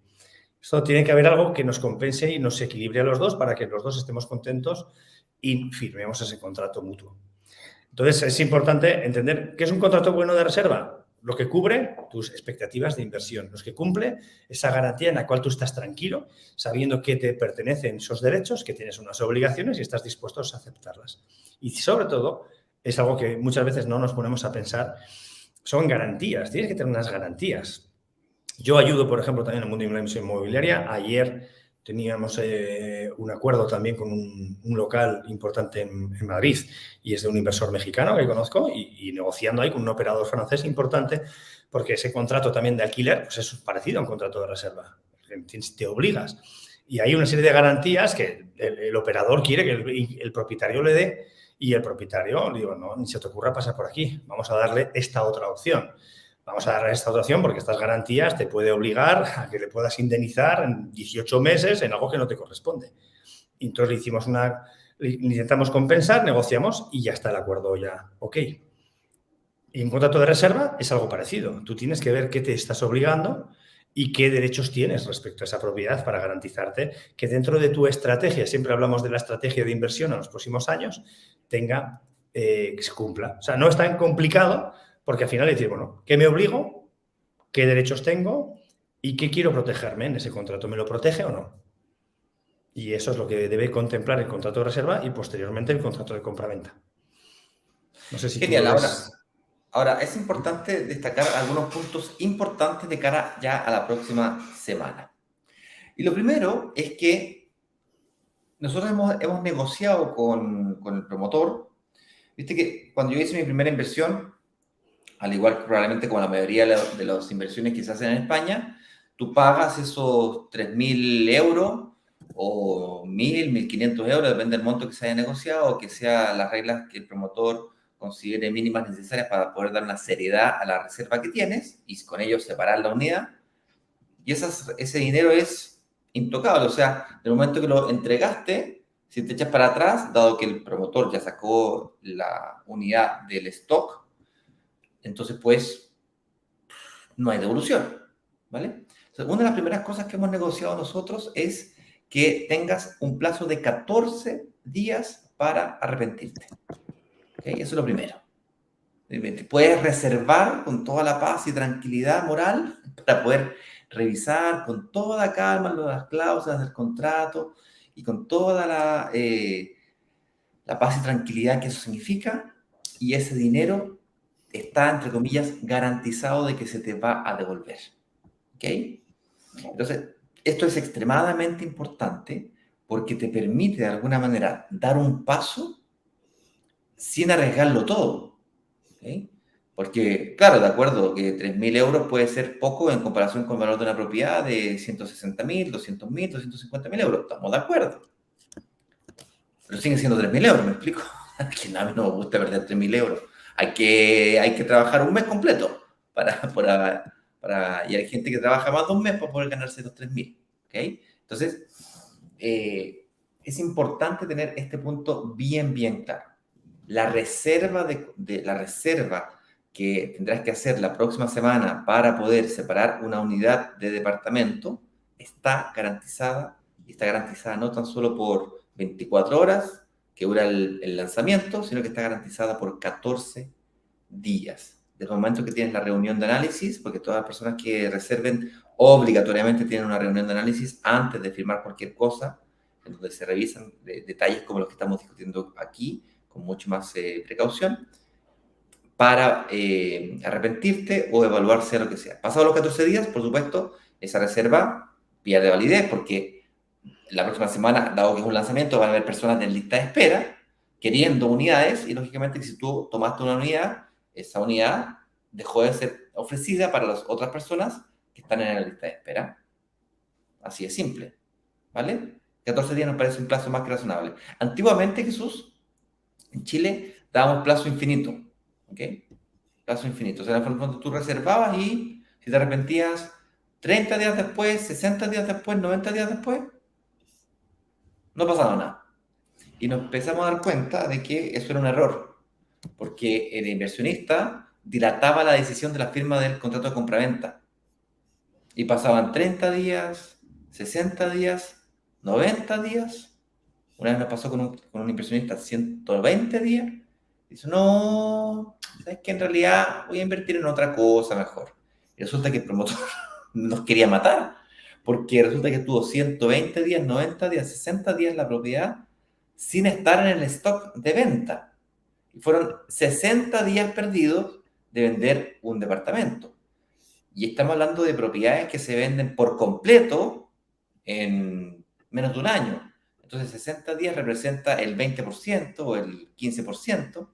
Esto tiene que haber algo que nos compense y nos equilibre a los dos para que los dos estemos contentos y firmemos ese contrato mutuo. Entonces es importante entender qué es un contrato bueno de reserva. Lo que cubre tus expectativas de inversión, los que cumple esa garantía en la cual tú estás tranquilo, sabiendo que te pertenecen esos derechos, que tienes unas obligaciones y estás dispuesto a aceptarlas. Y sobre todo, es algo que muchas veces no nos ponemos a pensar, son garantías, tienes que tener unas garantías. Yo ayudo, por ejemplo, también en el mundo de la inversión inmobiliaria. Ayer teníamos un acuerdo también con un local importante en Madrid y es de un inversor mexicano que conozco y negociando ahí con un operador francés importante porque ese contrato también de alquiler pues es parecido a un contrato de reserva. Te obligas. Y hay una serie de garantías que el operador quiere que el propietario le dé Y el propietario, le digo, no, ni se te ocurra pasar por aquí, vamos a darle esta otra opción. Vamos a darle esta otra opción porque estas garantías te puede obligar a que le puedas indemnizar en 18 meses en algo que no te corresponde. Y entonces le intentamos compensar, negociamos y ya está el acuerdo ya, ok. Y un contrato de reserva es algo parecido. Tú tienes que ver qué te estás obligando y qué derechos tienes respecto a esa propiedad para garantizarte que dentro de tu estrategia, siempre hablamos de la estrategia de inversión en los próximos años, que se cumpla. O sea, no es tan complicado porque al final decir, bueno, ¿qué me obligo? ¿Qué derechos tengo? ¿Y qué quiero protegerme en ese contrato? ¿Me lo protege o no? Y eso es lo que debe contemplar el contrato de reserva y posteriormente el contrato de compraventa. No sé si tú Genial, lo ves. ahora es importante destacar algunos puntos importantes de cara ya a la próxima semana. Y lo primero es que nosotros hemos negociado con el promotor. Viste que cuando yo hice mi primera inversión, al igual que probablemente como la mayoría de las inversiones que se hacen en España, tú pagas esos 3.000 euros o 1.500 euros, depende del monto que se haya negociado o que sean las reglas que el promotor considere mínimas necesarias para poder dar una seriedad a la reserva que tienes y con ello separar la unidad. Y ese dinero es intocable, o sea, del momento que lo entregaste, si te echas para atrás, dado que el promotor ya sacó la unidad del stock, entonces pues no hay devolución, ¿vale? Entonces, una de las primeras cosas que hemos negociado nosotros es que tengas un plazo de 14 días para arrepentirte. ¿Okay? Eso es lo primero. Te puedes reservar con toda la paz y tranquilidad moral para poder revisar con toda calma las cláusulas del contrato y con toda la paz y tranquilidad que eso significa. Y ese dinero está, entre comillas, garantizado de que se te va a devolver. ¿Ok? Entonces, esto es extremadamente importante porque te permite de alguna manera dar un paso sin arriesgarlo todo. ¿Ok? Porque, claro, de acuerdo que 3.000 euros puede ser poco en comparación con el valor de una propiedad de 160.000, 200.000, 250.000 euros. Estamos de acuerdo. Pero siguen siendo 3.000 euros, ¿me explico? Que a mí no me gusta perder 3.000 euros. Hay que trabajar un mes completo y hay gente que trabaja más de un mes para poder ganarse los 3.000. ¿Ok? Entonces, es importante tener este punto bien, bien claro. La reserva la reserva que tendrás que hacer la próxima semana para poder separar una unidad de departamento está garantizada, y está garantizada no tan solo por 24 horas que dura el lanzamiento, sino que está garantizada por 14 días. Desde el momento que tienes la reunión de análisis, porque todas las personas que reserven obligatoriamente tienen una reunión de análisis antes de firmar cualquier cosa, en donde se revisan detalles como los que estamos discutiendo aquí, con mucho más precaución, para arrepentirte o evaluarse lo que sea. Pasados los 14 días, por supuesto, esa reserva pierde validez porque la próxima semana, dado que es un lanzamiento, van a haber personas en lista de espera queriendo unidades y lógicamente si tú tomaste una unidad, esa unidad dejó de ser ofrecida para las otras personas que están en la lista de espera. Así de simple, ¿vale? 14 días nos parece un plazo más que razonable. Antiguamente, Jesús, en Chile dábamos plazo infinito, ¿ok? Plazo infinito. O sea, en el fondo tú reservabas y si te arrepentías 30 días después, 60 días después, 90 días después, no pasaba nada. Y nos empezamos a dar cuenta de que eso era un error, porque el inversionista dilataba la decisión de la firma del contrato de compraventa. Y pasaban 30 días, 60 días, 90 días. Una vez nos pasó con un inversionista 120 días. Dice, no, sabes que en realidad voy a invertir en otra cosa mejor. Y resulta que el promotor nos quería matar, porque resulta que estuvo 120 días, 90 días, 60 días la propiedad sin estar en el stock de venta. Y fueron 60 días perdidos de vender un departamento. Y estamos hablando de propiedades que se venden por completo en menos de un año. Entonces, 60 días representa el 20% o el 15%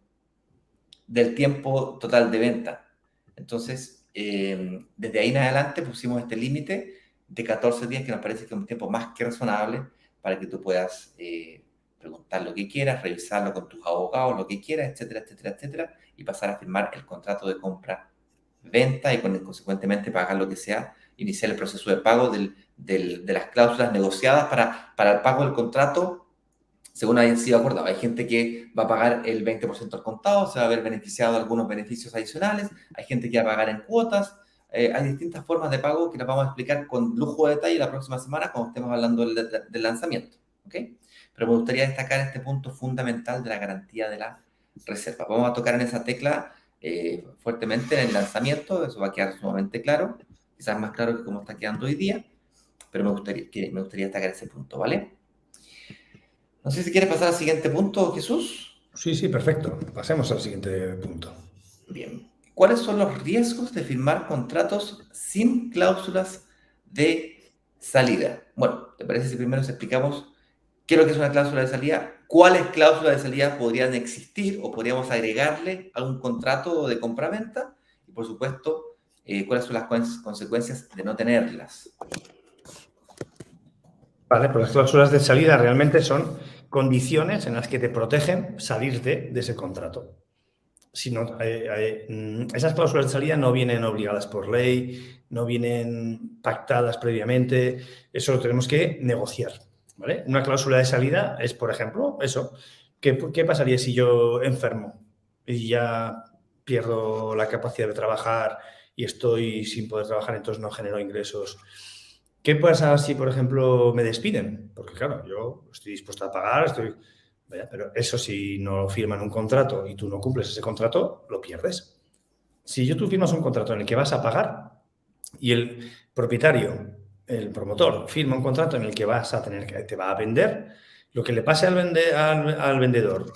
del tiempo total de venta. Entonces, desde ahí en adelante pusimos este límite de 14 días que nos parece que es un tiempo más que razonable para que tú puedas preguntar lo que quieras, revisarlo con tus abogados, lo que quieras, etcétera, etcétera, etcétera, y pasar a firmar el contrato de compra-venta y consecuentemente pagar lo que sea, iniciar el proceso de pago de las cláusulas negociadas para el pago del contrato según hayan sido acordados. Hay gente que va a pagar el 20% al contado, se va a ver beneficiado de algunos beneficios adicionales, hay gente que va a pagar en cuotas, hay distintas formas de pago que las vamos a explicar con lujo de detalle la próxima semana cuando estemos hablando del lanzamiento, ¿ok? Pero me gustaría destacar este punto fundamental de la garantía de la reserva. Vamos a tocar en esa tecla fuertemente en el lanzamiento, eso va a quedar sumamente claro, quizás más claro que como está quedando hoy día, pero me gustaría destacar ese punto, ¿vale? No sé si quieres pasar al siguiente punto, Jesús. Sí, perfecto. Pasemos al siguiente punto. Bien. ¿Cuáles son los riesgos de firmar contratos sin cláusulas de salida? Bueno, ¿te parece si primero explicamos qué es lo que es una cláusula de salida? ¿Cuáles cláusulas de salida podrían existir o podríamos agregarle a un contrato de compra-venta? Y por supuesto, ¿cuáles son las consecuencias de no tenerlas? Vale, pues las cláusulas de salida realmente son condiciones en las que te protegen salir de ese contrato. Esas cláusulas de salida no vienen obligadas por ley, no vienen pactadas previamente, eso lo tenemos que negociar, ¿vale? Una cláusula de salida es, por ejemplo, eso. ¿Qué pasaría si yo enfermo y ya pierdo la capacidad de trabajar y estoy sin poder trabajar, entonces no genero ingresos? ¿Qué pasa si, por ejemplo, me despiden? Porque, claro, yo estoy dispuesto a pagar, pero eso si no firman un contrato y tú no cumples ese contrato, lo pierdes. Si tú firmas un contrato en el que vas a pagar y el propietario, el promotor, firma un contrato en el que te va a vender, lo que le pase al vendedor,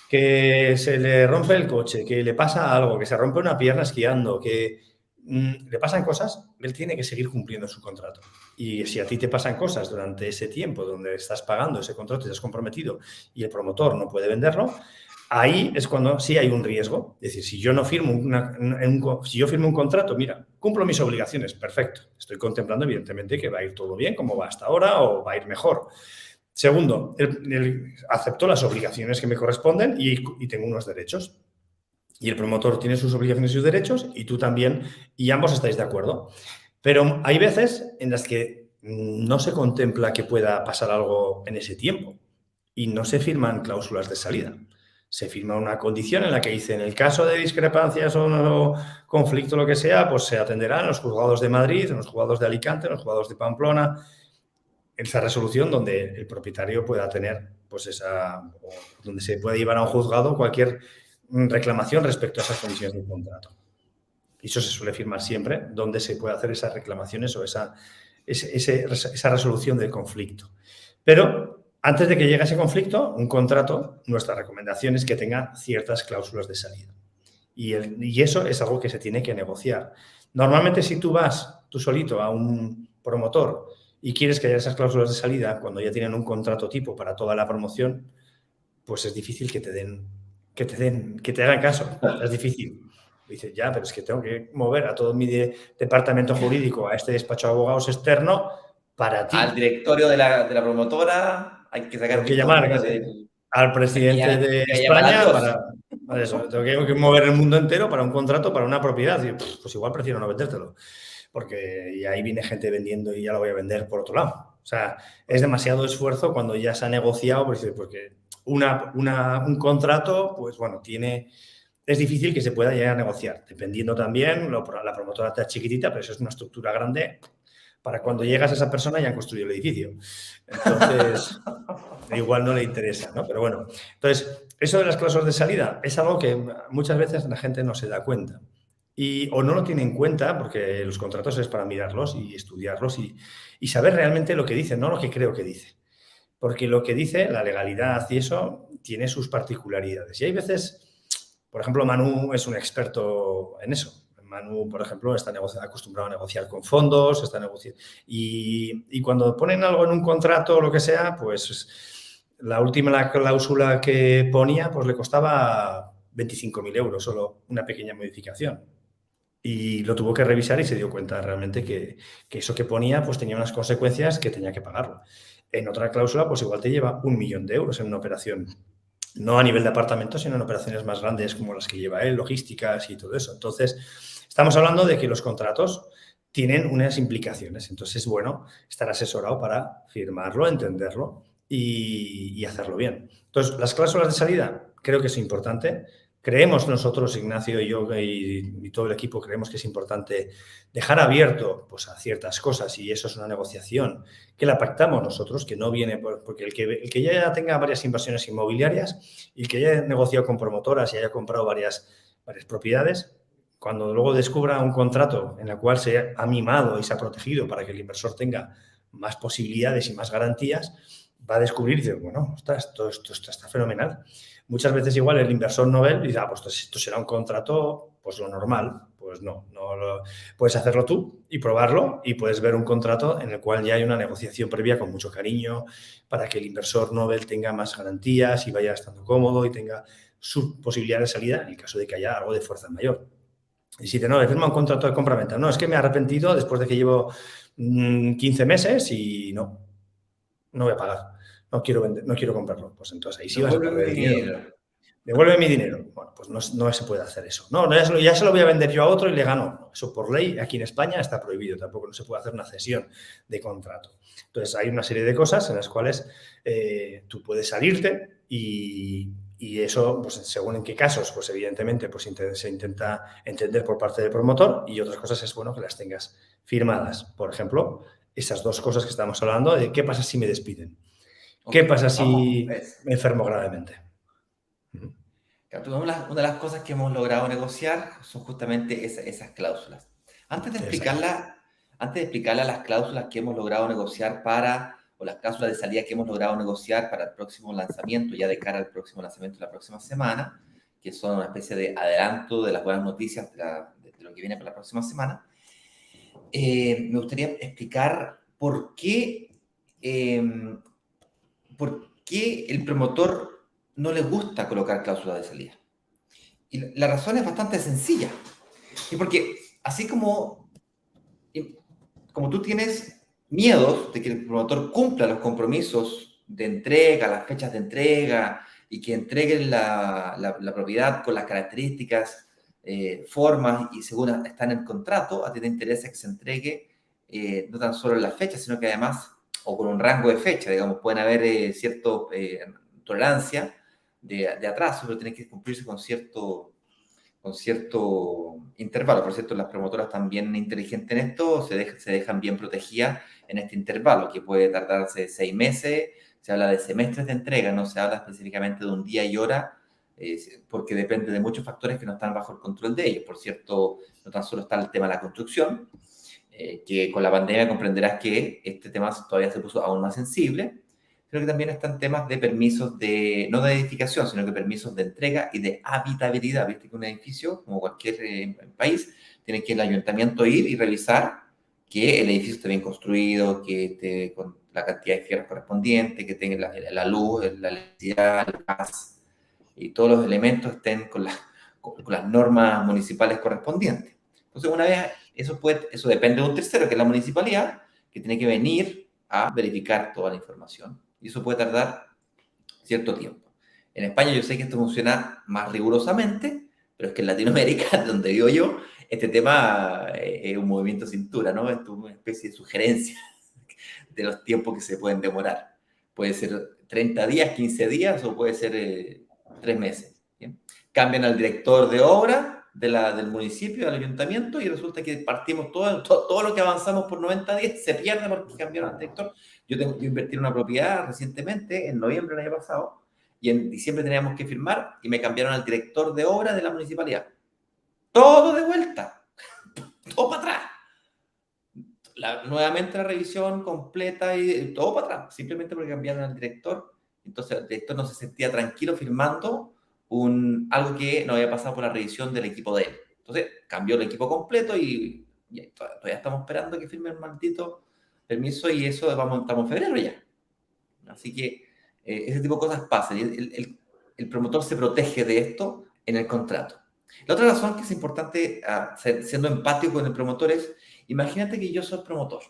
que se le rompe el coche, que le pasa algo, que se rompe una pierna esquiando, que le pasan cosas, él tiene que seguir cumpliendo su contrato. Y si a ti te pasan cosas durante ese tiempo donde estás pagando ese contrato, te has comprometido y el promotor no puede venderlo, ahí es cuando sí hay un riesgo. Es decir, si yo no firmo si yo firmo un contrato, mira, cumplo mis obligaciones, perfecto. Estoy contemplando, evidentemente, que va a ir todo bien, como va hasta ahora, o va a ir mejor. Segundo, acepto las obligaciones que me corresponden y tengo unos derechos. Y el promotor tiene sus obligaciones y sus derechos, y tú también, y ambos estáis de acuerdo. Pero hay veces en las que no se contempla que pueda pasar algo en ese tiempo y no se firman cláusulas de salida. Se firma una condición en la que dice, en el caso de discrepancias o conflicto, lo que sea, pues se atenderá en los juzgados de Madrid, en los juzgados de Alicante, en los juzgados de Pamplona, esa resolución donde el propietario pueda tener, pues donde se puede llevar a un juzgado cualquier reclamación respecto a esas condiciones del contrato. Y eso se suele firmar siempre, donde se puede hacer esas reclamaciones o esa resolución del conflicto. Pero antes de que llegue ese conflicto, un contrato, nuestra recomendación es que tenga ciertas cláusulas de salida. Y eso es algo que se tiene que negociar. Normalmente, si tú vas tú solito a un promotor y quieres que haya esas cláusulas de salida, cuando ya tienen un contrato tipo para toda la promoción, pues es difícil que te hagan caso. Es difícil. Dices, ya, pero es que tengo que mover a todo mi departamento jurídico, a este despacho de abogados externo, para ti. Al directorio de la promotora hay que sacar Tengo que llamar al presidente de España para eso. Tengo que mover el mundo entero para un contrato, para una propiedad. Y, pues igual prefiero no vendértelo, porque y ahí viene gente vendiendo y ya lo voy a vender por otro lado. O sea, es demasiado esfuerzo cuando ya se ha negociado, porque un contrato, pues bueno, es difícil que se pueda llegar a negociar, dependiendo también, la promotora está chiquitita, pero eso es una estructura grande. Para cuando llegas a esa persona ya han construido el edificio. Entonces, igual no le interesa, ¿no? Pero bueno, entonces, eso de las cláusulas de salida es algo que muchas veces la gente no se da cuenta. O no lo tiene en cuenta porque los contratos es para mirarlos y estudiarlos y saber realmente lo que dice, no lo que creo que dice. Porque lo que dice, la legalidad y eso, tiene sus particularidades. Y hay veces, por ejemplo, Manu es un experto en eso. Manu, por ejemplo, está acostumbrado a negociar con fondos, y cuando ponen algo en un contrato o lo que sea, pues la última cláusula que ponía pues le costaba 25.000 euros, solo una pequeña modificación. Y lo tuvo que revisar y se dio cuenta realmente que eso que ponía pues tenía unas consecuencias que tenía que pagarlo. En otra cláusula, pues igual te lleva 1 millón de euros en una operación. No a nivel de apartamento, sino en operaciones más grandes como las que lleva él, logísticas y todo eso. Entonces, estamos hablando de que los contratos tienen unas implicaciones. Entonces, es bueno estar asesorado para firmarlo, entenderlo y hacerlo bien. Entonces, las cláusulas de salida creo que es importante. Creemos nosotros, Ignacio y yo y todo el equipo, creemos que es importante dejar abierto pues, a ciertas cosas, y eso es una negociación que la pactamos nosotros, que no viene porque el que ya tenga varias inversiones inmobiliarias y el que ya haya negociado con promotoras y haya comprado varias propiedades, cuando luego descubra un contrato en el cual se ha mimado y se ha protegido para que el inversor tenga más posibilidades y más garantías, va a descubrir y dice, bueno, esto está fenomenal. Muchas veces igual el inversor no ve y dice, pues esto será un contrato, pues lo normal. Pues no puedes hacerlo tú y probarlo, y puedes ver un contrato en el cual ya hay una negociación previa con mucho cariño para que el inversor novel tenga más garantías y vaya estando cómodo y tenga su posibilidad de salida en el caso de que haya algo de fuerza mayor. Y si le firma un contrato de compra-venta, no, es que me he arrepentido después de que llevo 15 meses y no voy a pagar, no quiero vender, no quiero comprarlo. Pues entonces ahí sí vas a perder el dinero. Devuelve mi dinero. Bueno, pues no se puede hacer eso. No, ya se lo voy a vender yo a otro y le gano. Eso por ley aquí en España está prohibido. Tampoco no se puede hacer una cesión de contrato. Entonces hay una serie de cosas en las cuales tú puedes salirte y eso, pues según en qué casos, pues evidentemente pues se intenta entender por parte del promotor, y otras cosas es bueno que las tengas firmadas. Por ejemplo, esas dos cosas que estamos hablando de qué pasa si me despiden. ¿Qué pasa si me enfermo gravemente? Una de las cosas que hemos logrado negociar son justamente esas cláusulas. Antes de explicarle las cláusulas que hemos logrado negociar o las cláusulas de salida que hemos logrado negociar para el próximo lanzamiento, ya de cara al próximo lanzamiento de la próxima semana, que son una especie de adelanto de las buenas noticias de lo que viene para la próxima semana, me gustaría explicar por qué el promotor no le gusta colocar cláusulas de salida. Y la razón es bastante sencilla. Y porque así como tú tienes miedos de que el promotor cumpla los compromisos de entrega, las fechas de entrega, y que entregue la propiedad con las características, formas y según está en el contrato, a ti te interesa que se entregue no tan solo en las fechas, sino que además, o con un rango de fecha, digamos, pueden haber cierta tolerancia de atraso, pero tiene que cumplirse con cierto intervalo. Por cierto, las promotoras también inteligentes en esto se dejan bien protegidas en este intervalo, que puede tardarse 6 meses. Se habla de semestres de entrega, no se habla específicamente de un día y hora, porque depende de muchos factores que no están bajo el control de ellos. Por cierto, no tan solo está el tema de la construcción, que con la pandemia comprenderás que este tema todavía se puso aún más sensible, sino que también están temas de permisos no de edificación, sino que permisos de entrega y de habitabilidad. Viste que un edificio, como cualquier país, tiene que el ayuntamiento ir y revisar que el edificio esté bien construido, que esté con la cantidad de fierros correspondiente, que tenga la luz, la electricidad, el gas, y todos los elementos estén con las normas municipales correspondientes. Entonces, una vez, eso depende de un tercero, que es la municipalidad, que tiene que venir a verificar toda la información. Y eso puede tardar cierto tiempo. En España yo sé que esto funciona más rigurosamente, pero es que en Latinoamérica, donde vivo yo, este tema es un movimiento cintura, ¿no? Es una especie de sugerencia de los tiempos que se pueden demorar. Puede ser 30 días, 15 días o puede ser 3 meses. ¿Bien? Cambian al director de obra del municipio, del ayuntamiento, y resulta que partimos todo lo que avanzamos por 90 días se pierde porque cambiaron al director. Yo invertí en una propiedad recientemente, en noviembre del año pasado, y en diciembre teníamos que firmar y me cambiaron al director de obra de la municipalidad. Todo de vuelta, todo para atrás. Nuevamente la revisión completa y todo para atrás, simplemente porque cambiaron al director. Entonces el director no se sentía tranquilo firmando algo que no había pasado por la revisión del equipo de él. Entonces cambió el equipo completo y todavía estamos esperando que firme el maldito permiso, y eso estamos en febrero ya. Así que ese tipo de cosas pasan, y el promotor se protege de esto en el contrato. La otra razón que es importante, siendo empático con el promotor, es: imagínate que yo soy promotor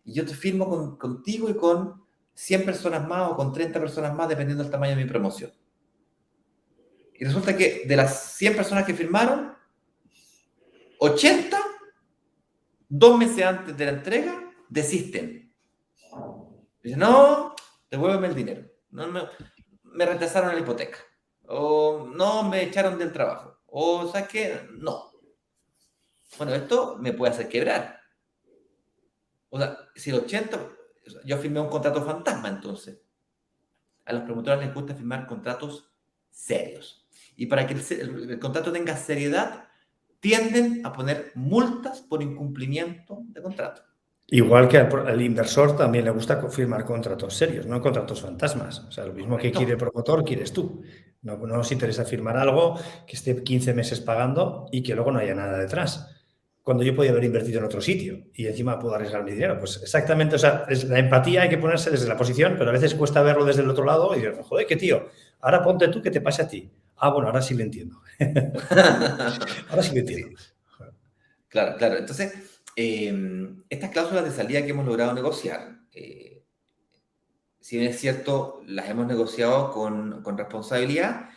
y yo te firmo contigo y con 100 personas más o con 30 personas más, dependiendo del tamaño de mi promoción. Y resulta que de las 100 personas que firmaron, 80, 2 meses antes de la entrega, desisten. Dicen, no, devuélveme el dinero. No, me retrasaron la hipoteca. O no, me echaron del trabajo. O, ¿sabes qué? No. Bueno, esto me puede hacer quebrar. O sea, si el 80... Yo firmé un contrato fantasma, entonces. A los promotores les gusta firmar contratos serios. Y para que el contrato tenga seriedad, tienden a poner multas por incumplimiento de contrato. Igual que al inversor también le gusta firmar contratos serios, no contratos fantasmas. O sea, lo mismo que quiere el promotor, quieres tú. No nos interesa firmar algo que esté 15 meses pagando y que luego no haya nada detrás. Cuando yo podía haber invertido en otro sitio y encima puedo arriesgar mi dinero. Pues exactamente, o sea, la empatía hay que ponerse desde la posición, pero a veces cuesta verlo desde el otro lado y decir, joder, qué tío, ahora ponte tú que te pase a ti. Ah, bueno, ahora sí lo entiendo. Ahora sí lo entiendo. Sí. Claro, claro. Entonces, estas cláusulas de salida que hemos logrado negociar, si bien es cierto, las hemos negociado con responsabilidad,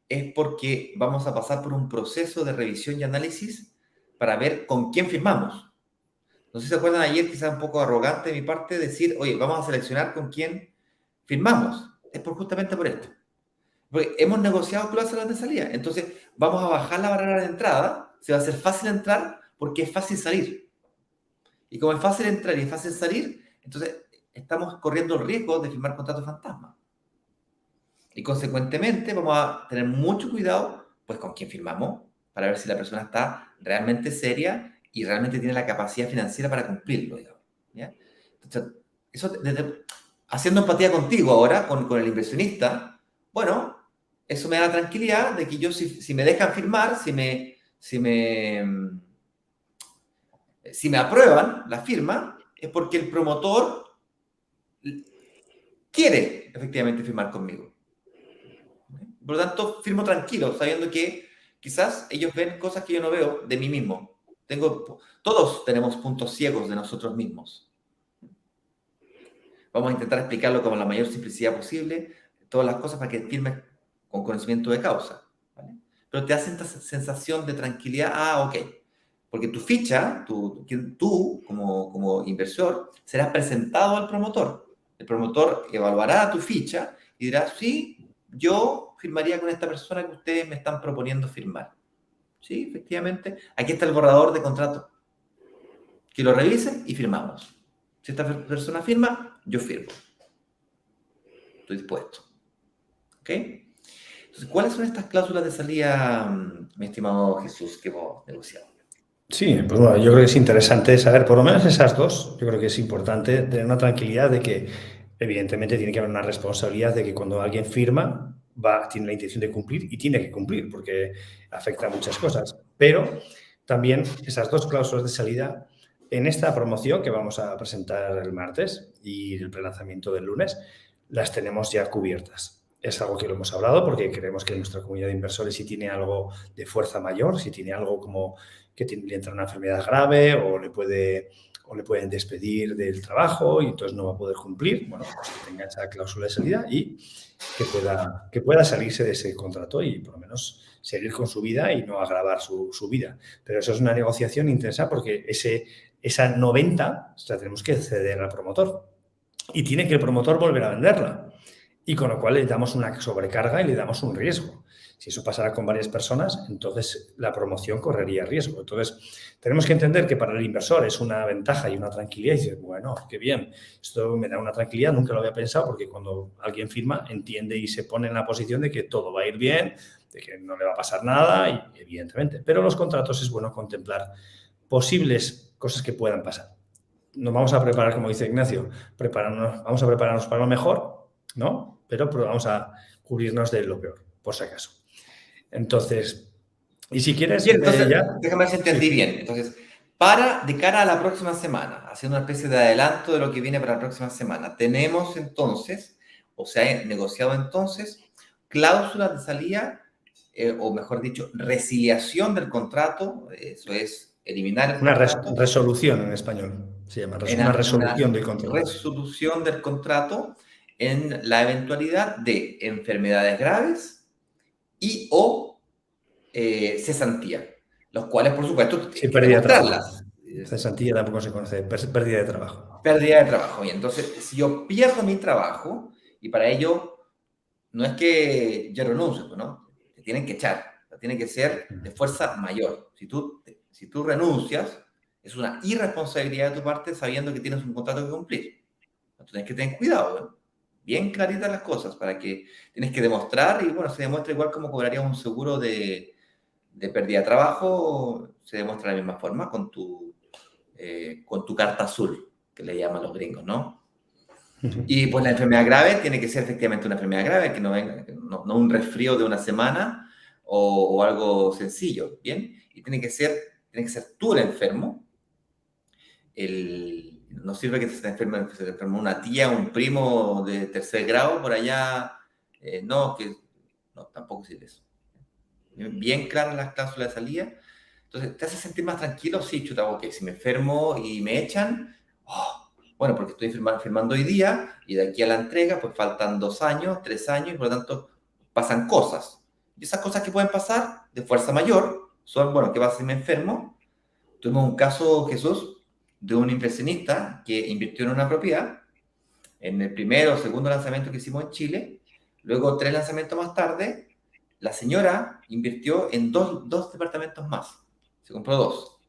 es porque vamos a pasar por un proceso de revisión y análisis para ver con quién firmamos. No sé si se acuerdan ayer, quizás un poco arrogante de mi parte, decir, oye, vamos a seleccionar con quién firmamos. Es justamente por esto. Porque hemos negociado cláusulas de salida. Entonces, vamos a bajar la barrera de entrada. Se va a hacer fácil entrar porque es fácil salir. Y como es fácil entrar y es fácil salir, entonces estamos corriendo el riesgo de firmar contratos fantasma. Y consecuentemente vamos a tener mucho cuidado pues con quién firmamos para ver si la persona está realmente seria y realmente tiene la capacidad financiera para cumplirlo, digamos. ¿Ya? Entonces, eso, haciendo empatía contigo ahora, con el inversionista, bueno, eso me da la tranquilidad de que yo, si me dejan firmar, si me aprueban la firma, es porque el promotor quiere efectivamente firmar conmigo. Por lo tanto, firmo tranquilo, sabiendo que quizás ellos ven cosas que yo no veo de mí mismo. Todos tenemos puntos ciegos de nosotros mismos. Vamos a intentar explicarlo con la mayor simplicidad posible, todas las cosas para que firmes con conocimiento de causa. ¿Vale? Pero te hace esta sensación de tranquilidad, ok. Porque tu ficha, tú como inversor, serás presentado al promotor. El promotor evaluará tu ficha y dirá, sí, yo firmaría con esta persona que ustedes me están proponiendo firmar. Sí, efectivamente. Aquí está el borrador de contrato. Que lo revisen y firmamos. Si esta persona firma, yo firmo. Estoy dispuesto. ¿Ok? Entonces, ¿cuáles son estas cláusulas de salida, mi estimado Jesús, que hemos negociado? Sí, pues bueno, yo creo que es interesante saber por lo menos esas dos. Yo creo que es importante tener una tranquilidad de que evidentemente tiene que haber una responsabilidad de que cuando alguien firma tiene la intención de cumplir y tiene que cumplir porque afecta a muchas cosas. Pero también esas dos cláusulas de salida en esta promoción que vamos a presentar el martes y el prelanzamiento del lunes las tenemos ya cubiertas. Es algo que lo hemos hablado porque creemos que nuestra comunidad de inversores, si tiene algo de fuerza mayor, si tiene algo como que le entra una enfermedad grave o le pueden despedir del trabajo y entonces no va a poder cumplir, bueno, pues que tenga esa cláusula de salida y que pueda salirse de ese contrato y por lo menos seguir con su vida y no agravar su vida. Pero eso es una negociación intensa porque esa 90 la tenemos que ceder al promotor y tiene que el promotor volver a venderla. Y con lo cual le damos una sobrecarga y le damos un riesgo. Si eso pasara con varias personas, entonces la promoción correría riesgo. Entonces, tenemos que entender que para el inversor es una ventaja y una tranquilidad. Y dices, bueno, qué bien, esto me da una tranquilidad, nunca lo había pensado, porque cuando alguien firma, entiende y se pone en la posición de que todo va a ir bien, de que no le va a pasar nada, y evidentemente. Pero los contratos es bueno contemplar posibles cosas que puedan pasar. Nos vamos a preparar, como dice Ignacio, vamos a prepararnos para lo mejor, ¿no? Pero vamos a cubrirnos de lo peor, por si acaso. Entonces, y si quieres... Bien, entonces, déjame ver si entendí bien. Entonces, de cara a la próxima semana, haciendo una especie de adelanto de lo que viene para la próxima semana, tenemos entonces, o sea, negociado entonces, cláusulas de salida, o mejor dicho, resiliación del contrato, eso es, eliminar el contrato. Resolución en español se llama, una resolución del contrato. Resolución del contrato en la eventualidad de enfermedades graves y o cesantía, los cuales, por supuesto, tú Sí, tienes que pérdida de trabajo. demostrarlas. Cesantía tampoco se conoce, pérdida de trabajo. Pérdida de trabajo. Y entonces, si yo pierdo mi trabajo, y para ello no es que yo renuncie, ¿no? Te tienen que echar, tiene que ser de fuerza mayor. Si tú renuncias, es una irresponsabilidad de tu parte sabiendo que tienes un contrato que cumplir. Tú tienes que tener cuidado, ¿no? Bien claritas las cosas para que tienes que demostrar, y bueno, se demuestra igual como cobrarías un seguro de pérdida de trabajo, se demuestra de la misma forma con tu carta azul, que le llaman los gringos, ¿no? Y pues la enfermedad grave tiene que ser efectivamente una enfermedad grave, que no venga, no un resfrío de una semana o algo sencillo, ¿bien? Y tiene que ser tú el enfermo. No sirve que se te enferme una tía, un primo de tercer grado por allá. No, tampoco sirve eso. Bien claras las cláusulas de salida. Entonces, ¿te hace sentir más tranquilo? Sí, chuta, ok, si me enfermo y me echan, bueno, porque estoy firmando hoy día y de aquí a la entrega, pues faltan 2 años, 3 años, y por lo tanto pasan cosas. Y esas cosas que pueden pasar de fuerza mayor son, bueno, ¿qué pasa si me enfermo? Tuvimos un caso, Jesús, de un inversionista que invirtió en una propiedad en el primero o segundo lanzamiento que hicimos en Chile. Luego, 3 lanzamientos más tarde, la señora invirtió en dos departamentos más. Se compró 2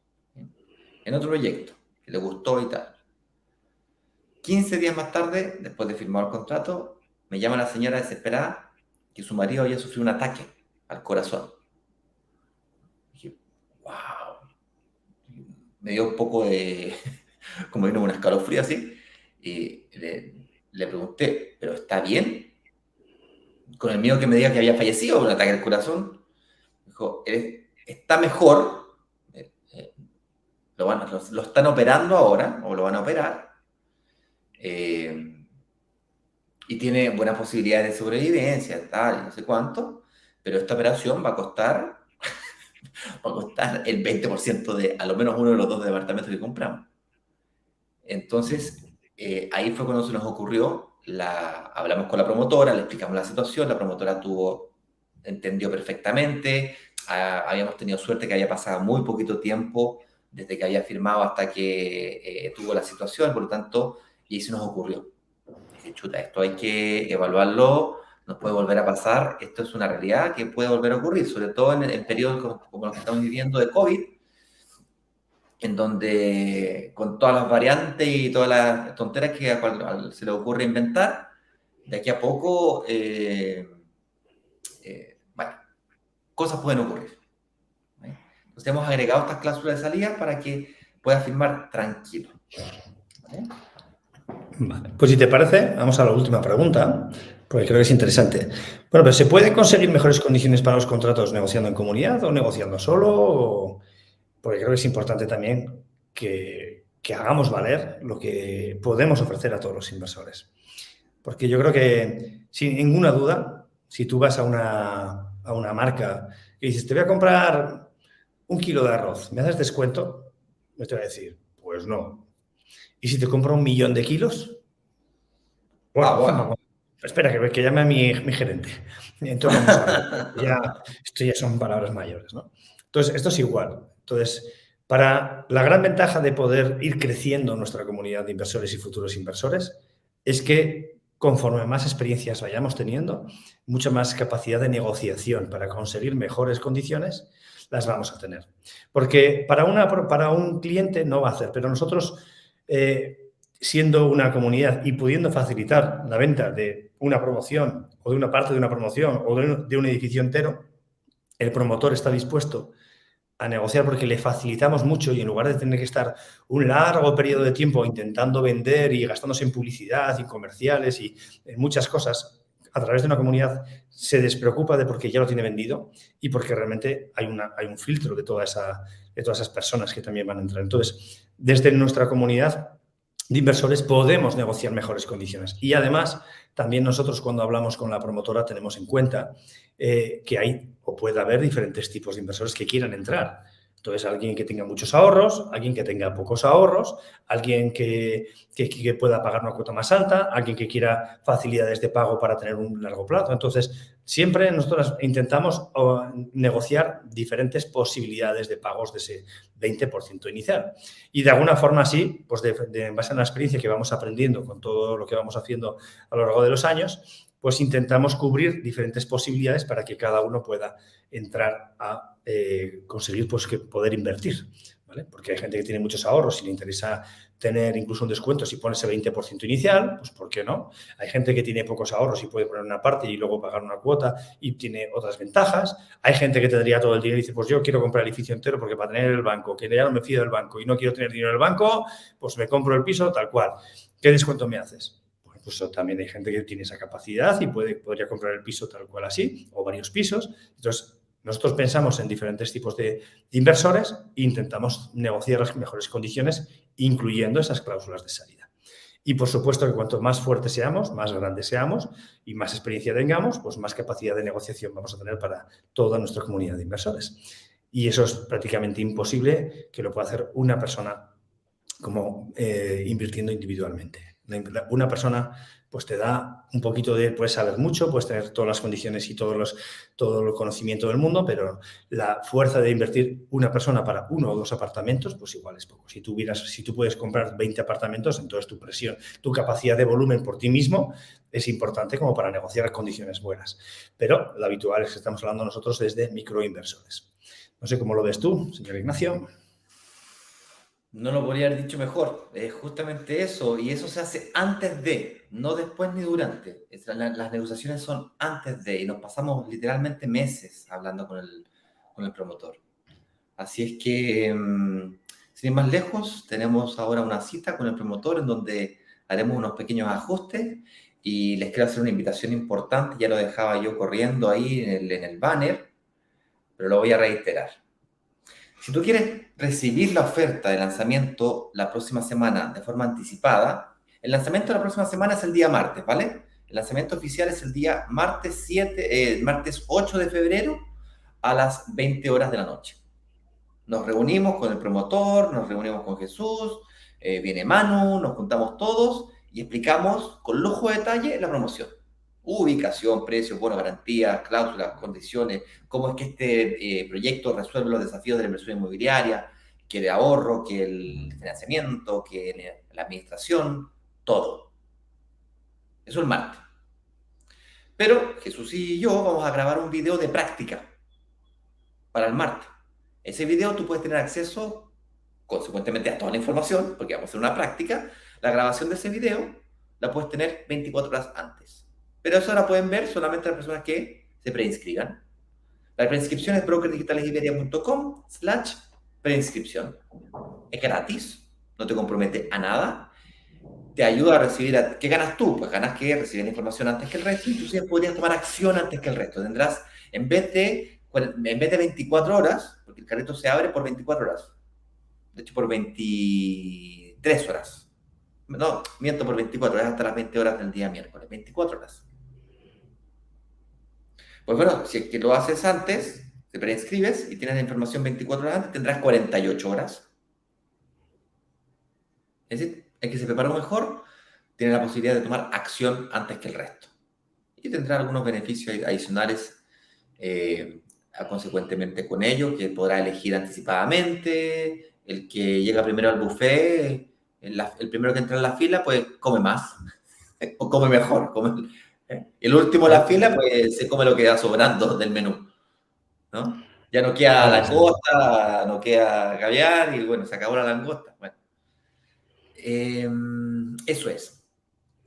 en otro proyecto que le gustó y tal. 15 días más tarde, después de firmar el contrato, me llama la señora desesperada que su marido había sufrido un ataque al corazón. Dije, wow. Me dio un poco de, como vino un escalofrío así, y le pregunté, ¿pero está bien? Con el miedo que me diga que había fallecido por un ataque al corazón. Dijo, está mejor, lo están operando ahora, o lo van a operar, y tiene buenas posibilidades de sobrevivencia, tal, y no sé cuánto, pero esta operación va a costar el 20% de a lo menos uno de los 2 departamentos que compramos. Entonces, ahí fue cuando se nos ocurrió, hablamos con la promotora, le explicamos la situación, la promotora entendió perfectamente, habíamos tenido suerte que había pasado muy poquito tiempo desde que había firmado hasta que tuvo la situación, por lo tanto, y ahí se nos ocurrió. Dije, chuta, esto hay que evaluarlo, nos puede volver a pasar, esto es una realidad que puede volver a ocurrir, sobre todo en periodos como los que estamos viviendo de COVID, en donde con todas las variantes y todas las tonteras que a cual se le ocurre inventar, de aquí a poco, bueno, cosas pueden ocurrir. ¿Vale? Entonces hemos agregado estas cláusulas de salida para que puedas firmar tranquilo. ¿Vale? Vale. Pues si te parece, vamos a la última pregunta, porque creo que es interesante. Bueno, pero ¿se pueden conseguir mejores condiciones para los contratos negociando en comunidad o negociando solo? Porque creo que es importante también que hagamos valer lo que podemos ofrecer a todos los inversores. Porque yo creo que, sin ninguna duda, si tú vas a una marca y dices, te voy a comprar 1 kilo de arroz, ¿me haces descuento? Me te va a decir, pues no. ¿Y si te compro 1 millón de kilos? Bueno. Espera, que llame a mi gerente. Entonces vamos a ver. Esto ya son palabras mayores, ¿no? Entonces, esto es igual. Entonces, para la gran ventaja de poder ir creciendo nuestra comunidad de inversores y futuros inversores es que conforme más experiencias vayamos teniendo, mucha más capacidad de negociación para conseguir mejores condiciones las vamos a tener. Porque para un cliente no va a hacer, pero nosotros, siendo una comunidad y pudiendo facilitar la venta de una promoción o de una parte de una promoción o de un edificio entero, el promotor está dispuesto a negociar porque le facilitamos mucho y en lugar de tener que estar un largo periodo de tiempo intentando vender y gastándose en publicidad y comerciales y en muchas cosas, a través de una comunidad se despreocupa de porque ya lo tiene vendido y porque realmente hay un filtro de todas esas personas que también van a entrar. Entonces, desde nuestra comunidad de inversores podemos negociar mejores condiciones. Y además, también nosotros cuando hablamos con la promotora tenemos en cuenta que hay o puede haber diferentes tipos de inversores que quieran entrar. Entonces, alguien que tenga muchos ahorros, alguien que tenga pocos ahorros, alguien que pueda pagar una cuota más alta, alguien que quiera facilidades de pago para tener un largo plazo. Entonces, siempre nosotros intentamos negociar diferentes posibilidades de pagos de ese 20% inicial. Y de alguna forma así, pues en base a la experiencia que vamos aprendiendo con todo lo que vamos haciendo a lo largo de los años, pues intentamos cubrir diferentes posibilidades para que cada uno pueda entrar a conseguir pues, poder invertir, ¿vale? Porque hay gente que tiene muchos ahorros y le interesa tener incluso un descuento si pone ese 20% inicial, pues ¿por qué no? Hay gente que tiene pocos ahorros y puede poner una parte y luego pagar una cuota y tiene otras ventajas. Hay gente que tendría todo el dinero y dice, pues yo quiero comprar el edificio entero porque para tener el banco, que ya no me fío del banco y no quiero tener dinero en el banco, pues me compro el piso tal cual. ¿Qué descuento me haces? Pues también hay gente que tiene esa capacidad y podría comprar el piso tal cual así, o varios pisos. Entonces, nosotros pensamos en diferentes tipos de inversores e intentamos negociar las mejores condiciones, incluyendo esas cláusulas de salida. Y, por supuesto, que cuanto más fuertes seamos, más grandes seamos y más experiencia tengamos, pues más capacidad de negociación vamos a tener para toda nuestra comunidad de inversores. Y eso es prácticamente imposible que lo pueda hacer una persona como invirtiendo individualmente. Una persona pues te da un poquito de, puedes saber mucho, puedes tener todas las condiciones y todo el conocimiento del mundo, pero la fuerza de invertir una persona para 1 o 2 apartamentos, pues igual es poco. Si tú puedes comprar 20 apartamentos, entonces tu presión, tu capacidad de volumen por ti mismo es importante como para negociar condiciones buenas. Pero lo habitual es que estamos hablando nosotros desde microinversores. No sé cómo lo ves tú, señor Ignacio. No lo podría haber dicho mejor. Es justamente eso. Y eso se hace antes de, no después ni durante. Las negociaciones son antes de. Y nos pasamos literalmente meses hablando con el promotor. Así es que, sin ir más lejos, tenemos ahora una cita con el promotor en donde haremos unos pequeños ajustes. Y les quiero hacer una invitación importante. Ya lo dejaba yo corriendo ahí en el banner, pero lo voy a reiterar. Si tú quieres recibir la oferta de lanzamiento la próxima semana de forma anticipada, el lanzamiento de la próxima semana es el día martes, ¿vale? El lanzamiento oficial es el día martes 8 de febrero a las 20 horas de la noche. Nos reunimos con el promotor, nos reunimos con Jesús, viene Manu, nos juntamos todos y explicamos con lujo de detalle la promoción. Ubicación, precios, bonos, garantías, cláusulas, condiciones, cómo es que este proyecto resuelve los desafíos de la inversión inmobiliaria, que el ahorro, que el financiamiento, que la administración, todo. Eso el martes. Pero Jesús y yo vamos a grabar un video de práctica para el martes. Ese video tú puedes tener acceso, consecuentemente, a toda la información, porque vamos a hacer una práctica. La grabación de ese video la puedes tener 24 horas antes. Pero eso la pueden ver solamente las personas que se preinscriban. La preinscripción es brokerdigitalesyberia.com/preinscripción. Es gratis, no te compromete a nada. Te ayuda a recibir... ¿Qué ganas tú? Pues ganas que recibes la información antes que el resto, inclusive podrías tomar acción antes que el resto. Tendrás, en vez de 24 horas, porque el carrito se abre por 24 horas, de hecho por 23 horas. No, miento, por 24 horas hasta las 20 horas del día miércoles, 24 horas. Pues bueno, si es que lo haces antes, te preinscribes y tienes la información 24 horas antes, tendrás 48 horas. Es decir, el que se preparó mejor tiene la posibilidad de tomar acción antes que el resto. Y tendrá algunos beneficios adicionales consecuentemente con ello, que podrá elegir anticipadamente. El que llega primero al buffet, el primero que entra en la fila, pues come más o come mejor. El último en la fila, pues se come lo que va sobrando del menú, ¿no? Ya no queda langosta, no queda caviar y bueno, se acabó la langosta. Bueno, eso es.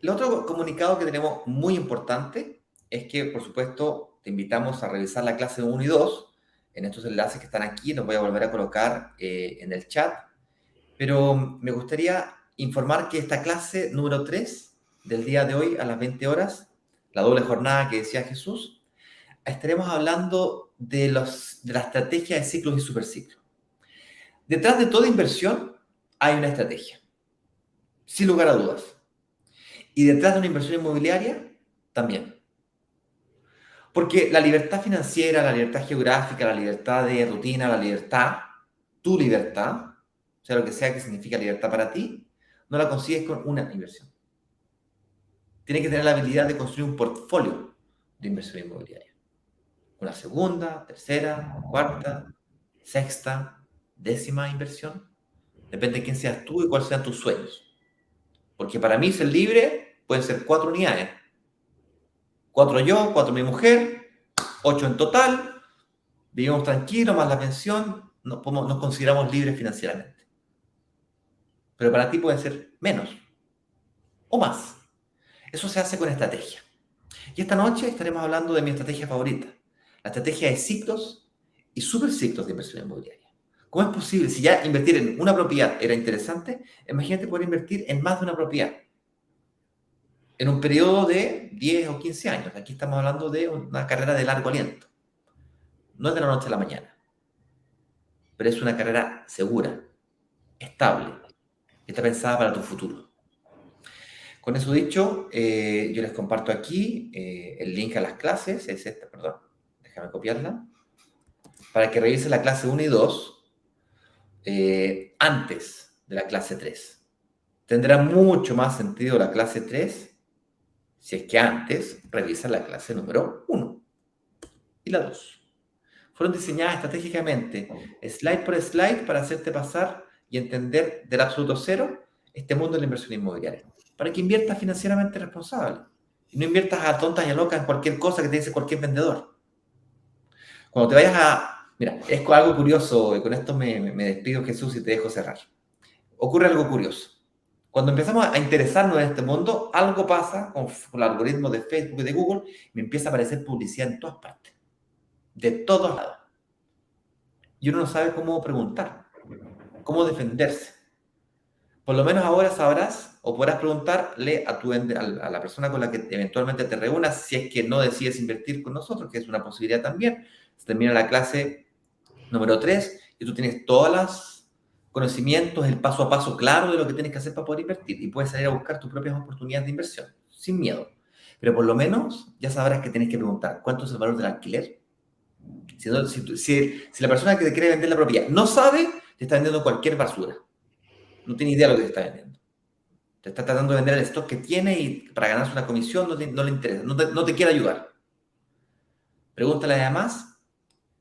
El otro comunicado que tenemos muy importante es que, por supuesto, te invitamos a revisar la clase 1 y 2 en estos enlaces que están aquí. Los voy a volver a colocar en el chat. Pero me gustaría informar que esta clase número 3 del día de hoy a las 20 horas, la doble jornada que decía Jesús, estaremos hablando de la estrategia de ciclos y superciclos. Detrás de toda inversión hay una estrategia, sin lugar a dudas. Y detrás de una inversión inmobiliaria, también. Porque la libertad financiera, la libertad geográfica, la libertad de rutina, la libertad, tu libertad, sea lo que sea que significa libertad para ti, no la consigues con una inversión. Tienes que tener la habilidad de construir un portfolio de inversión inmobiliaria. Una segunda, tercera, cuarta, sexta, décima inversión. Depende de quién seas tú y cuáles sean tus sueños. Porque para mí ser libre pueden ser 4 unidades. 4 yo, 4 mi mujer, 8 en total. Vivimos tranquilos, más la pensión, nos consideramos libres financieramente. Pero para ti puede ser menos o más. Eso se hace con estrategia. Y esta noche estaremos hablando de mi estrategia favorita, la estrategia de ciclos y superciclos de inversión inmobiliaria. ¿Cómo es posible? Si ya invertir en una propiedad era interesante, imagínate poder invertir en más de una propiedad en un periodo de 10 o 15 años. Aquí estamos hablando de una carrera de largo aliento. No es de la noche a la mañana, pero es una carrera segura, estable, que está pensada para tu futuro. Con eso dicho, yo les comparto aquí el link a las clases, es esta, perdón, déjame copiarla, para que revisen la clase 1 y 2 antes de la clase 3. Tendrá mucho más sentido la clase 3 si es que antes revisan la clase número 1 y la 2. Fueron diseñadas estratégicamente, slide por slide, para hacerte pasar y entender del absoluto cero este mundo de la inversión inmobiliaria. Para que inviertas financieramente responsable. Y no inviertas a tontas y a locas en cualquier cosa que te dice cualquier vendedor. Cuando te vayas a... Mira, es algo curioso, y con esto me despido, Jesús, y te dejo cerrar. Ocurre algo curioso. Cuando empezamos a interesarnos en este mundo, algo pasa con el algoritmo de Facebook y de Google, y me empieza a aparecer publicidad en todas partes. De todos lados. Y uno no sabe cómo preguntar, cómo defenderse. Por lo menos ahora sabrás o podrás preguntarle a la persona con la que eventualmente te reúnas, si es que no decides invertir con nosotros, que es una posibilidad también. Se termina la clase número 3 y tú tienes todos los conocimientos, el paso a paso claro de lo que tienes que hacer para poder invertir, y puedes salir a buscar tus propias oportunidades de inversión, sin miedo. Pero por lo menos ya sabrás que tienes que preguntar, ¿cuánto es el valor del alquiler? Si la persona que te quiere vender la propiedad no sabe, te está vendiendo cualquier basura. No tiene idea de lo que te está vendiendo. Te está tratando de vender el stock que tiene y para ganarse una comisión no le interesa, no te quiere ayudar. Pregúntale además,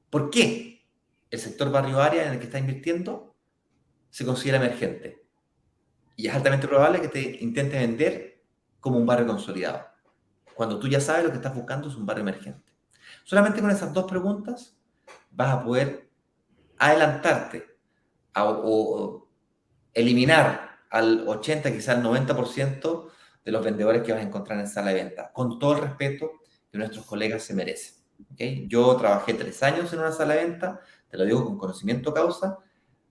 ¿por qué el sector barrio-área en el que está invirtiendo se considera emergente? Y es altamente probable que te intente vender como un barrio consolidado, cuando tú ya sabes lo que estás buscando es un barrio emergente. Solamente con esas 2 preguntas vas a poder adelantarte o eliminar al 80, quizás al 90% de los vendedores que vas a encontrar en sala de venta, con todo el respeto que nuestros colegas se merecen. ¿Okay? Yo trabajé 3 años en una sala de venta, te lo digo con conocimiento causa,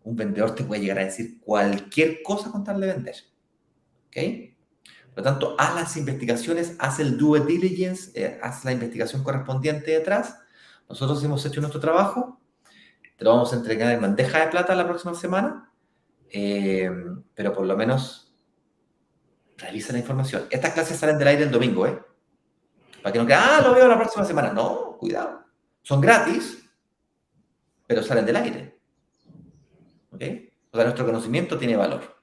un vendedor te puede llegar a decir cualquier cosa con tal de vender. ¿Okay? Por lo tanto, haz las investigaciones, haz el due diligence, haz la investigación correspondiente detrás. Nosotros hemos hecho nuestro trabajo, te lo vamos a entregar en bandeja de plata la próxima semana, pero por lo menos revisa la información. Estas clases salen del aire el domingo, para que no crean, lo veo la próxima semana. No, cuidado. Son gratis, pero salen del aire. ¿Ok? O sea, nuestro conocimiento tiene valor.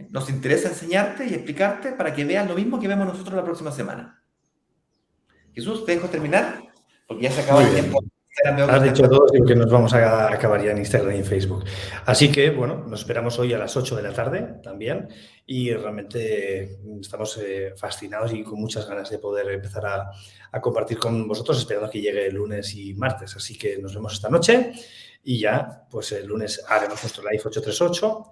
Nos interesa enseñarte y explicarte para que veas lo mismo que vemos nosotros la próxima semana. Jesús, te dejo terminar, porque ya se acaba el tiempo. Has dicho todo y que nos vamos a acabar ya en Instagram y en Facebook. Así que, bueno, nos esperamos hoy a las 8 de la tarde también y realmente estamos fascinados y con muchas ganas de poder empezar a compartir con vosotros, esperando que llegue el lunes y martes. Así que nos vemos esta noche y ya, pues el lunes haremos nuestro live 838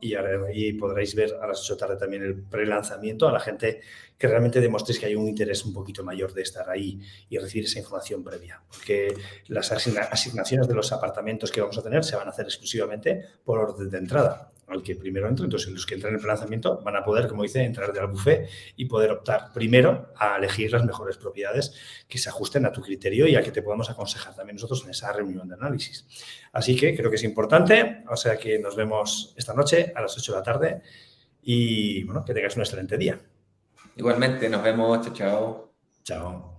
y podréis ver a las 8 de la tarde también el prelanzamiento a la gente que realmente demostréis que hay un interés un poquito mayor de estar ahí y recibir esa información previa. Porque las asignaciones de los apartamentos que vamos a tener se van a hacer exclusivamente por orden de entrada. Al que primero entre, entonces los que entran en el prelanzamiento van a poder, como dice, entrar del buffet y poder optar primero a elegir las mejores propiedades que se ajusten a tu criterio y a que te podamos aconsejar también nosotros en esa reunión de análisis. Así que creo que es importante, o sea que nos vemos esta noche a las 8 de la tarde y bueno, que tengas un excelente día. Igualmente, nos vemos, chao. Chao.